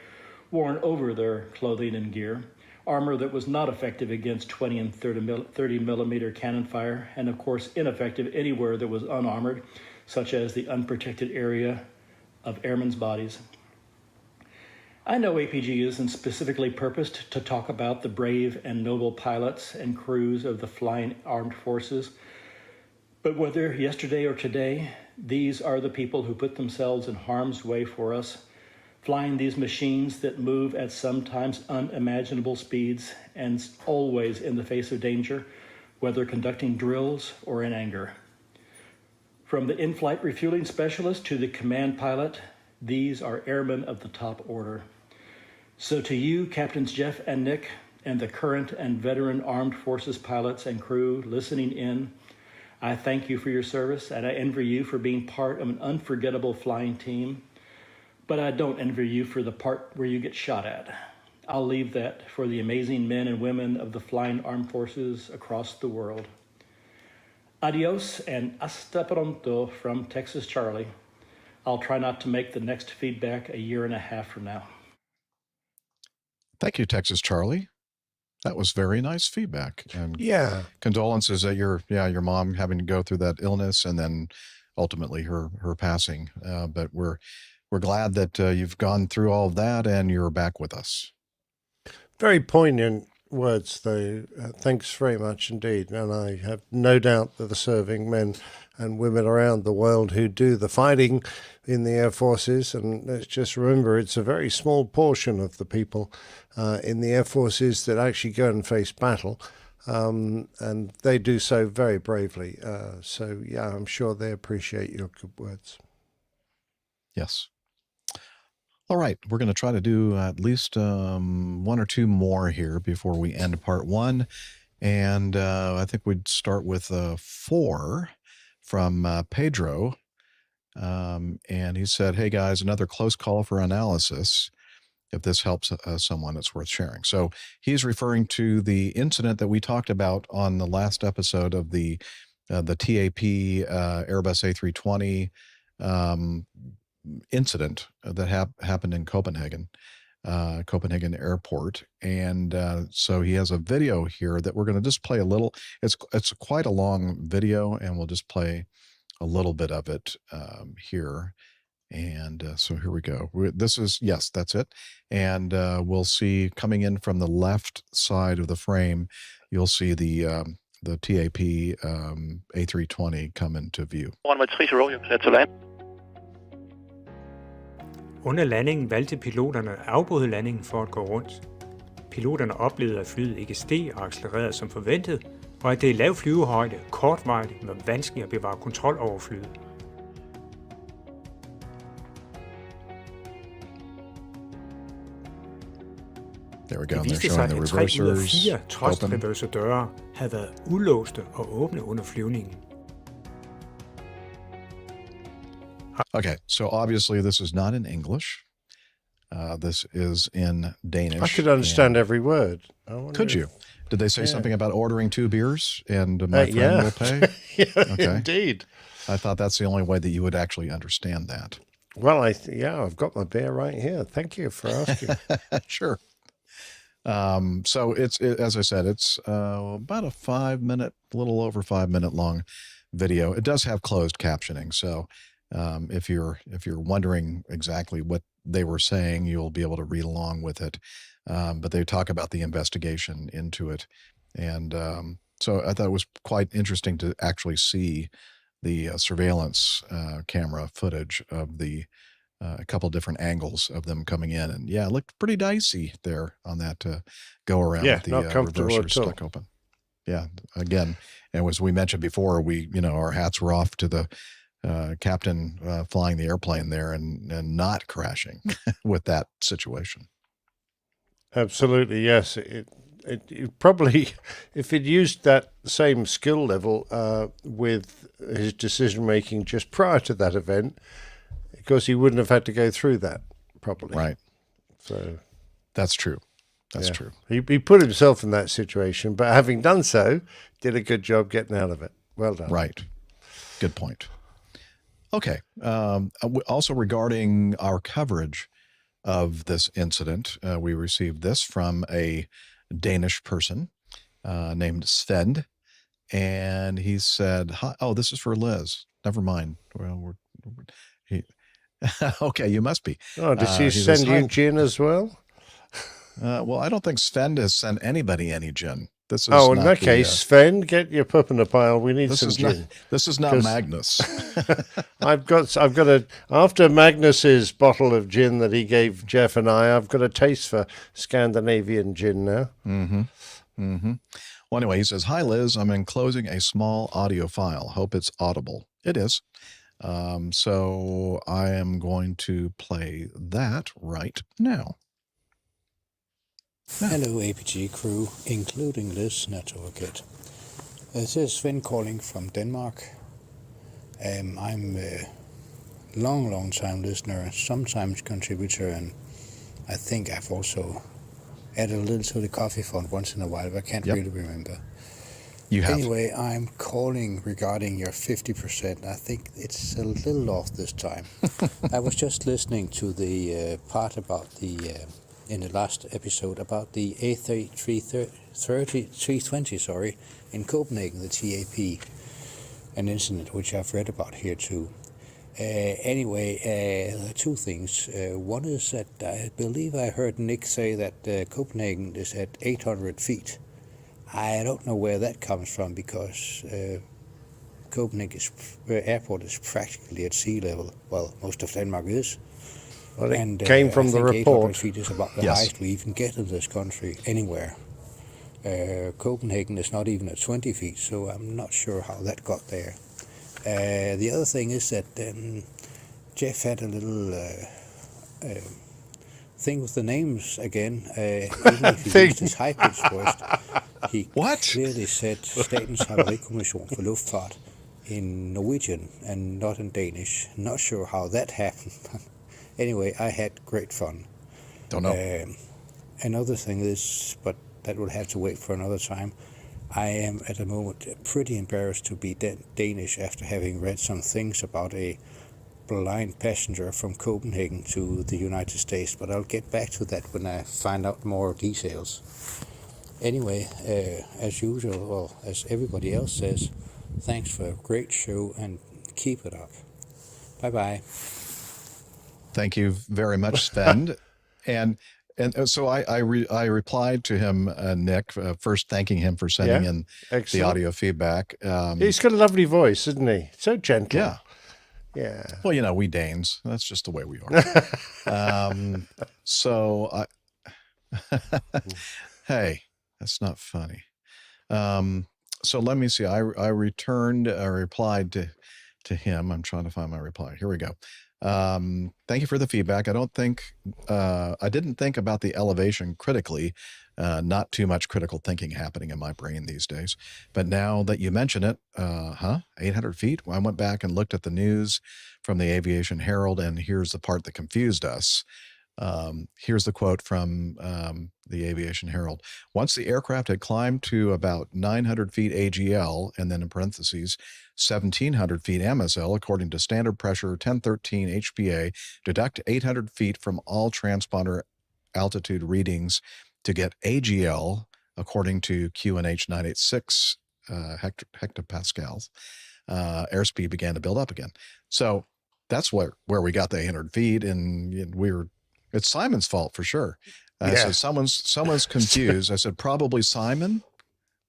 worn over their clothing and gear, armor that was not effective against 20 and 30 millimeter cannon fire, and of course ineffective anywhere that was unarmored, such as the unprotected area of airmen's bodies. I know APG isn't specifically purposed to talk about the brave and noble pilots and crews of the flying armed forces, but whether yesterday or today, these are the people who put themselves in harm's way for us, flying these machines that move at sometimes unimaginable speeds and always in the face of danger, whether conducting drills or in anger. From the in-flight refueling specialist to the command pilot, these are airmen of the top order. So to you, Captains Jeff and Nick, and the current and veteran armed forces pilots and crew listening in, I thank you for your service, and I envy you for being part of an unforgettable flying team. But I don't envy you for the part where you get shot at. I'll leave that for the amazing men and women of the flying armed forces across the world. Adios and hasta pronto from Texas Charlie. I'll try not to make the next feedback a year and a half from now. Thank you, Texas Charlie. That was very nice feedback. And yeah, condolences at your mom having to go through that illness and then ultimately her passing. But we're glad that you've gone through all of that and you're back with us. Very poignant words, though. Thanks very much indeed. And I have no doubt that the serving men and women around the world who do the fighting in the air forces, and let's just remember it's a very small portion of the people in the air forces that actually go and face battle, and they do so very bravely. So yeah, I'm sure they appreciate your good words. Yes. All right, we're going to try to do at least one or two more here before we end part one. And I think we'd start with 4 from Pedro. And he said, hey guys, another close call for analysis. If this helps someone, it's worth sharing. So he's referring to the incident that we talked about on the last episode of the TAP Airbus A320 incident that happened in Copenhagen Airport. And so he has a video here that we're going to just play a little. It's quite a long video, and we'll just play a little bit of it here. And so here we go. This is, yes, that's it. And we'll see coming in from the left side of the frame, you'll see the TAP A320 come into view. Under landingen valgte piloterne at afbryde landingen for at gå rundt. Piloterne oplevede, at flyet ikke steg og accelererede som forventet, og at det i lav flyvehøjde kortvarigt var vanskeligt at bevare kontrol over flyet. There we go. Det They're viste sig, showing the at 3 ud af reversers 4 open. thrust-reverser-døre havde været ulåste og åbne under flyvningen. Okay, so obviously this is not in English. This is in Danish. I could understand every word. Could you? Did they say something about ordering 2 beers and my friend yeah. will pay? Yeah, indeed. I thought that's the only way that you would actually understand that. Well, I've got my beer right here. Thank you for asking. Sure. So as I said, it's about a 5-minute, a little over 5-minute long video. It does have closed captioning, so if you're wondering exactly what they were saying, you'll be able to read along with it. But they talk about the investigation into it, and so I thought it was quite interesting to actually see the surveillance camera footage of a couple different angles of them coming in, and yeah, it looked pretty dicey there on that go around. Yeah, with the not comfortable reversers at all. stuck open. Yeah, again, and as we mentioned before, our hats were off to the captain flying the airplane there and not crashing with that situation. Absolutely, yes. It probably, if he'd used that same skill level with his decision making just prior to that event, of course, he wouldn't have had to go through that probably. Right. So that's true. That's true. He put himself in that situation, but having done so, did a good job getting out of it. Well done. Right. Good point. Okay. Also regarding our coverage of this incident, we received this from a Danish person named Sven, and he said, "Hi, oh, this is for Liz. Never mind. Well, okay, you must be." Oh, did she send you gin as well? Well, I don't think Sven has sent anybody any gin. This is in that case, Sven, get your pup in a pile. We need some gin. This is not Magnus. I've got after Magnus's bottle of gin that he gave Jeff and I've got a taste for Scandinavian gin now. Mm-hmm. Mm-hmm. Well, anyway, he says, "Hi, Liz. I'm enclosing a small audio file. Hope it's audible." It is. So I am going to play that right now. Hello, APG crew, including Liz, not to forget. This is Sven calling from Denmark. I'm a long time listener, sometimes contributor, and I think I've also added a little to the coffee fund once in a while, but I can't really remember. You have. Anyway, I'm calling regarding your 50%. I think it's a little off this time. I was just listening to the part about in the last episode about the A320 in Copenhagen, the TAP, an incident which I've read about here too. Anyway, there are 2 things. One is that I believe I heard Nick say that Copenhagen is at 800 feet. I don't know where that comes from because Copenhagen airport is practically at sea level. Well, most of Denmark is. Well, it came from the report. 800 feet is about the highest we even get in this country, anywhere. Copenhagen is not even at 20 feet, so I'm not sure how that got there. The other thing is that Jeff had a little thing with the names again. Even if he used his high-pitched voice, he clearly said Statens Havarikommission for Luftfart in Norwegian and not in Danish. Not sure how that happened. Anyway, I had great fun. Don't know. Another thing is, but that will have to wait for another time, I am at the moment pretty embarrassed to be Danish after having read some things about a blind passenger from Copenhagen to the United States, but I'll get back to that when I find out more details. Anyway, as usual, well, as everybody else says, thanks for a great show and keep it up. Bye-bye. Thank you very much, Sven. and so I replied to him, Nick, first thanking him for sending in the audio feedback. He's got a lovely voice, isn't he? So gentle. Yeah. Yeah. Well, we Danes, that's just the way we are. So hey, that's not funny. So let me see. I replied to him. I'm trying to find my reply. Here we go. Thank you for the feedback. I didn't think about the elevation critically. Not too much critical thinking happening in my brain these days. But now that you mention it, 800 feet? Well, I went back and looked at the news from the Aviation Herald, and here's the part that confused us. Here's the quote from the Aviation Herald. Once the aircraft had climbed to about 900 feet AGL, and then in parentheses, 1,700 feet MSL, according to standard pressure 1013 HPA, deduct 800 feet from all transponder altitude readings to get AGL, according to QNH 986 hectopascals. Airspeed began to build up again. So that's where we got the 800 feet, and it's Simon's fault for sure. So someone's confused. I said, probably Simon,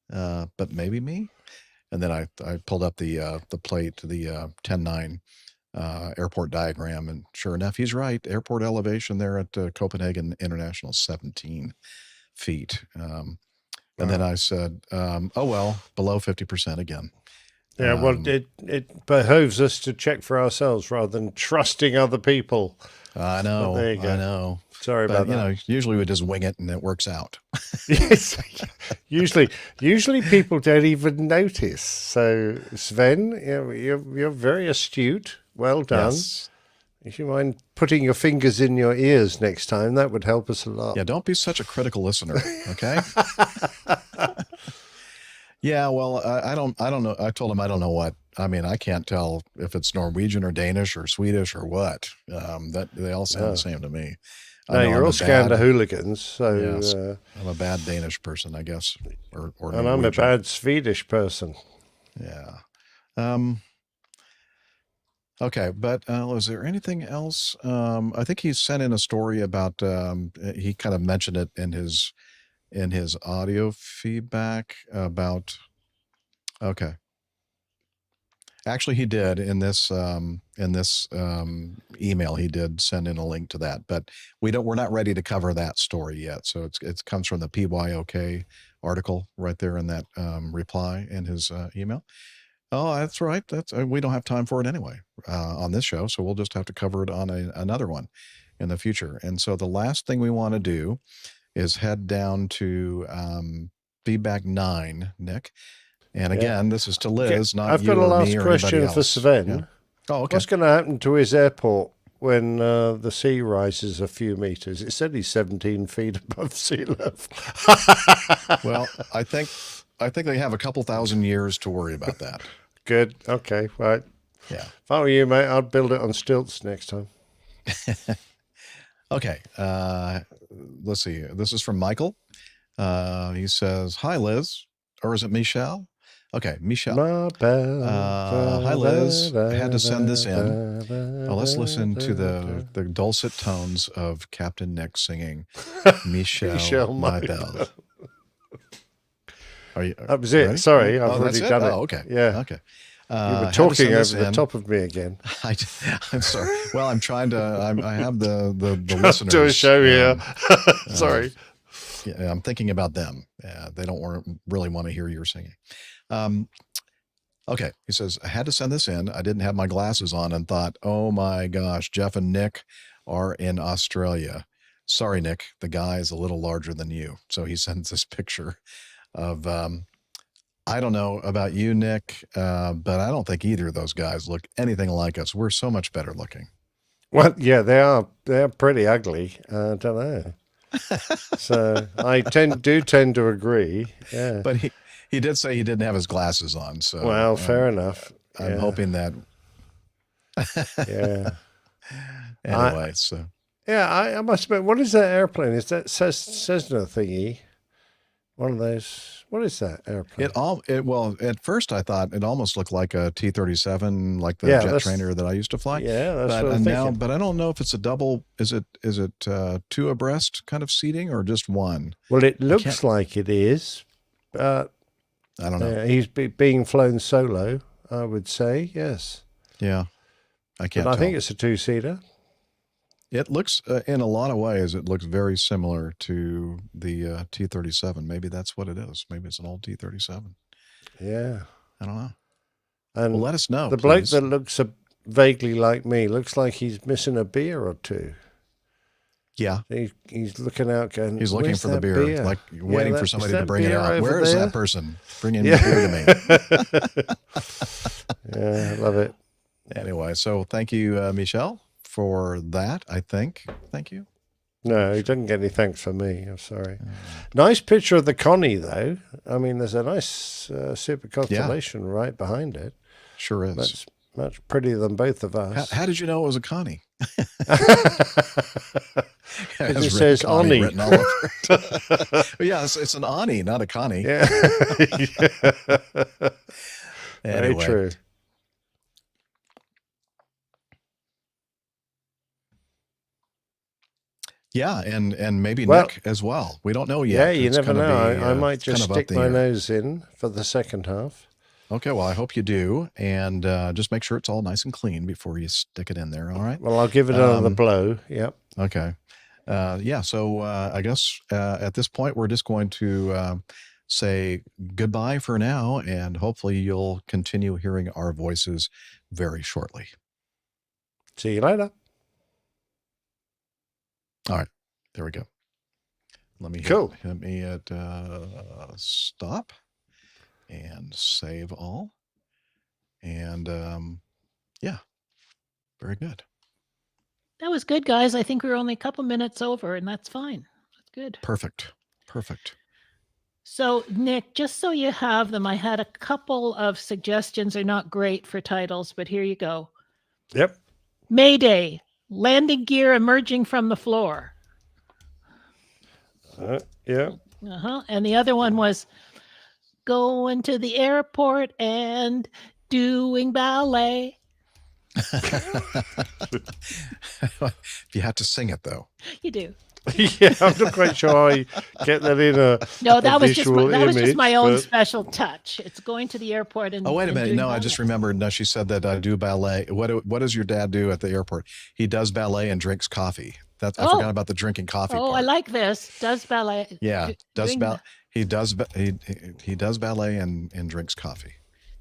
but maybe me. And then I pulled up the plate to the 10.9 airport diagram, and sure enough, he's right. Airport elevation there at Copenhagen International, 17 feet. And then I said, oh well, below 50% again. Yeah, well, it behooves us to check for ourselves rather than trusting other people. I know. There you go. I know. Sorry about that. Usually we just wing it and it works out. Yes. Usually people don't even notice. So Sven, you're very astute. Well done. Yes. If you mind putting your fingers in your ears next time, that would help us a lot. Yeah, don't be such a critical listener, okay? Yeah, well, I don't know. I told him I don't know what. I mean, I can't tell if it's Norwegian or Danish or Swedish or what. That they all sound the same to me. No, you're all Scandahooligans. So yes, I'm a bad Danish person, I guess, or and I'm a bad Swedish person. Yeah. Okay, but was there anything else? I think he sent in a story about. He kind of mentioned it in his audio feedback about. Okay. Actually, he did in this email. He did send in a link to that, but we're not ready to cover that story yet. So it comes from the PYOK article right there in that reply in his email. Oh, that's right. We don't have time for it anyway on this show, so we'll just have to cover it on another one in the future. And so the last thing we want to do is head down to feedback 9, Nick. And again, this is to Liz, not I've you got a or last me or question anybody for else. Sven. Yeah. Oh, okay. What's going to happen to his airport when the sea rises a few meters? It said he's 17 feet above sea level. Well, I think they have a couple thousand years to worry about that. Good. Okay. Right. Yeah. If I were you, mate, I'd build it on stilts next time. Okay. Let's see. This is from Michael. He says, "Hi, Liz," or is it Michelle? Okay, Michelle. Hi, Liz. I had to send this in. Well, let's listen to the dulcet tones of Captain Nick singing Michelle, my belle. Are you? That was it. Ready? I've already done it. Oh, okay. Yeah. Okay. You were talking over the top of me again. I'm sorry. Well, I'm trying to. I have the listeners. Do a show here. Sorry. Yeah, I'm thinking about them. They don't really want to hear your singing. Okay. He says, I had to send this in. I didn't have my glasses on and thought, oh my gosh, Jeff and Nick are in Australia. Sorry, Nick. The guy is a little larger than you. So he sends this picture of, I don't know about you, Nick, but I don't think either of those guys look anything like us. We're so much better looking. Well, yeah, they are. They're pretty ugly. I don't know. So I tend to agree. Yeah. But he did say he didn't have his glasses on. So well, fair enough. I'm hoping that. Yeah. Anyway, so. Yeah, I must admit, what is that airplane? Is that Cessna thingy? One of those. What is that airplane? Well, at first I thought it almost looked like a T-37, like the jet trainer that I used to fly. Yeah, that's but what I'm thinking. But I don't know if it's a double. Is it two abreast kind of seating or just one? Well, it looks like it is. I don't know. He's being flown solo, I would say. Yes. Yeah, I can't. But I think it's a two-seater. It looks, in a lot of ways, it looks very similar to the T-37. Maybe that's what it is. Maybe it's an old T-37. Yeah. I don't know. And well, let us know. The bloke that looks vaguely like me looks like he's missing a beer or two. Yeah. He's looking out going, he's looking for the beer, like waiting for somebody to bring it out. Where is that person? Bring in the beer to me. Yeah, I love it. Anyway, so thank you, Michelle, for that, I think. Thank you. No, he didn't get any thanks from me. I'm sorry. Nice picture of the Connie, though. I mean, there's a nice super constellation right behind it. Sure is. Much prettier than both of us. How did you know it was a Connie? It says Oni. Written all over it. Yeah, it's an Ani, not a Connie. Yeah. Anyway. Very true. Yeah, and maybe Nick as well. We don't know yet. Yeah, you never know. I might just kind of stick my nose in for the second half. Okay, well, I hope you do. And just make sure it's all nice and clean before you stick it in there, all right? Well, I'll give it another blow. Yep. Okay. Yeah, so I guess at this point, we're just going to say goodbye for now, and hopefully you'll continue hearing our voices very shortly. See you later. All right, there we go. Let me hit stop and save all. And yeah, very good. That was good, guys. I think we were only a couple minutes over, and that's fine. That's good. Perfect. So, Nick, just so you have them, I had a couple of suggestions. They're not great for titles, but here you go. Yep. Mayday, landing gear emerging from the floor. Yeah. And the other one was going to the airport and doing ballet. You have to sing it, though. You do. Yeah, I'm not quite sure I get that in a was just my own but... special touch. It's going to the airport and. Oh, wait a minute! No, ballet. I just remembered. No, she said that I do ballet. What does your dad do at the airport? He does ballet and drinks coffee. I forgot about the drinking coffee. Oh, part. I like this. Does ballet? Yeah, he does ballet and drinks coffee.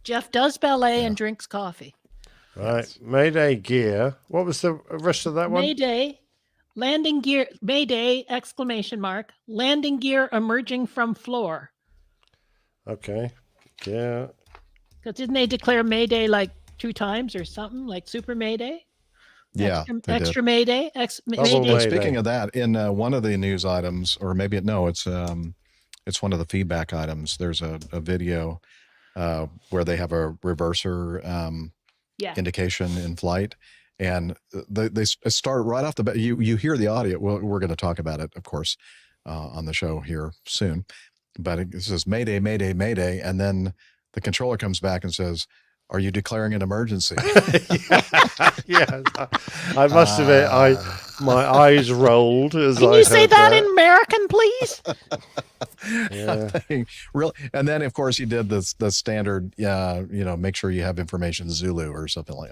Jeff does ballet and drinks coffee. Right, Mayday gear. What was the rest of that one? Mayday. Landing gear, Mayday, ! Landing gear emerging from floor. Okay. Yeah. Because didn't they declare Mayday like 2 times or something, like Super Mayday? Yeah. Extra Mayday? Mayday. Speaking of that, in one of the news items, or maybe it's one of the feedback items, there's a video where they have a reverser indication in flight. And they start right off the bat. You hear the audio. Well, we're going to talk about it, of course, on the show here soon. But it says Mayday, Mayday, Mayday, and then the controller comes back and says, "Are you declaring an emergency?" Yeah, I must admit, my eyes rolled as I heard that. Can you say that in American, please? Yeah. Really, and then of course he did the standard, make sure you have information Zulu or something like.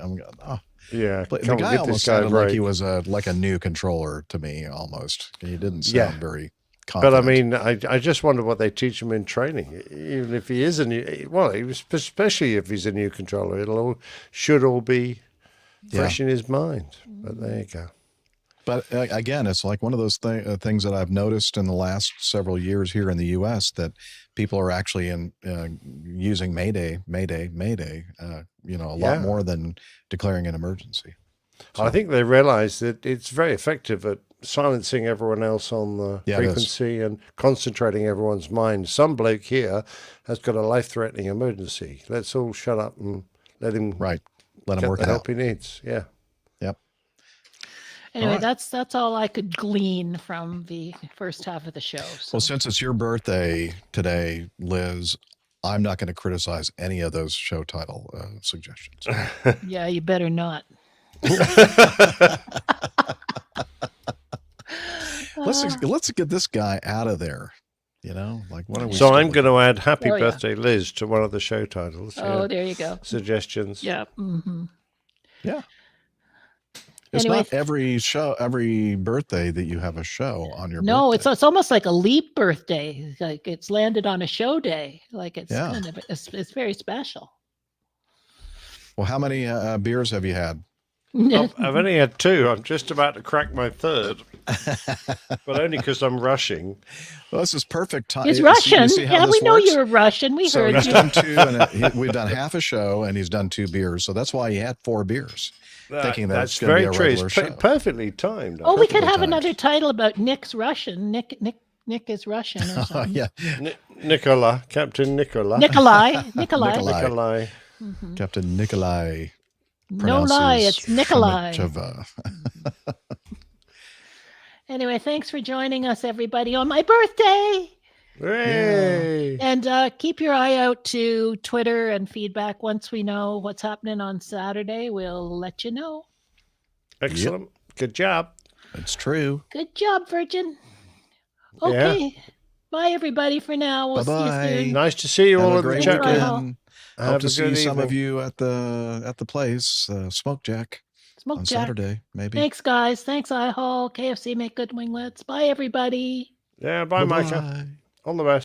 Yeah, but the guy almost sounded like he was like a new controller to me. Almost, he didn't sound very confident. But I mean, I just wonder what they teach him in training. Even if he is a new, especially if he's a new controller, should all be fresh in his mind. But there you go. But again, it's like one of those things that I've noticed in the last several years here in the U.S. that people are actually using Mayday, a lot more than declaring an emergency. So, I think they realize that it's very effective at silencing everyone else on the frequency and concentrating everyone's mind. Some bloke here has got a life-threatening emergency. Let's all shut up and let him let him get work the it help out. he needs. Yeah. Yep. Anyway, All right. that's all I could glean from the first half of the show. So. Well, since it's your birthday today, Liz, I'm not going to criticize any of those show title suggestions. Yeah, you better not. Let's get this guy out of there. You know, like what are we? So I'm going to add "Happy Oh, yeah. Birthday, Liz" to one of the show titles. Oh, there you go. Suggestions. Yeah. Mm-hmm. Yeah. It's Anyway, not every birthday that you have a show on your no, birthday. it's almost like a leap birthday. Like it's landed on a show day. Like it's Yeah. kind of it's very special. Well, how many beers have you had? I've only had 2. I'm just about to crack my 3rd, but only because I'm rushing. Well, this is perfect time. He's Russian. Yeah, we know you're Russian. We So heard he's you. done 2, and we've done half a show, and he's done 2 beers. So that's why he had 4 beers, thinking That's going to be a very true. regular It's show. perfectly timed. Oh, we could have timed. another title about Nick's Russian. Nick is Russian or Oh, something. yeah. Nicola, Captain Nicola. Nikolai. Nikolai. Mhm. Captain Nikolai. No lie, it's Nikolai. Shemacheva. Anyway, thanks for joining us, everybody, on my birthday. Hooray! And keep your eye out to Twitter and feedback. Once we know what's happening on Saturday, we'll let you know. Excellent. Good job. It's true. Good job, Virgin. Okay. Bye, everybody, for now. We'll see Bye-bye. you soon. Nice to see you Have all a in the great chat room. weekend. Have Hope to a see good some of evening. you at the place, Smoke Jack, Smoke on Jack. Saturday, maybe. Thanks, guys. Thanks, iHall. KFC, make good winglets. Bye, everybody. Yeah, bye, Micah. Bye-bye. All the best.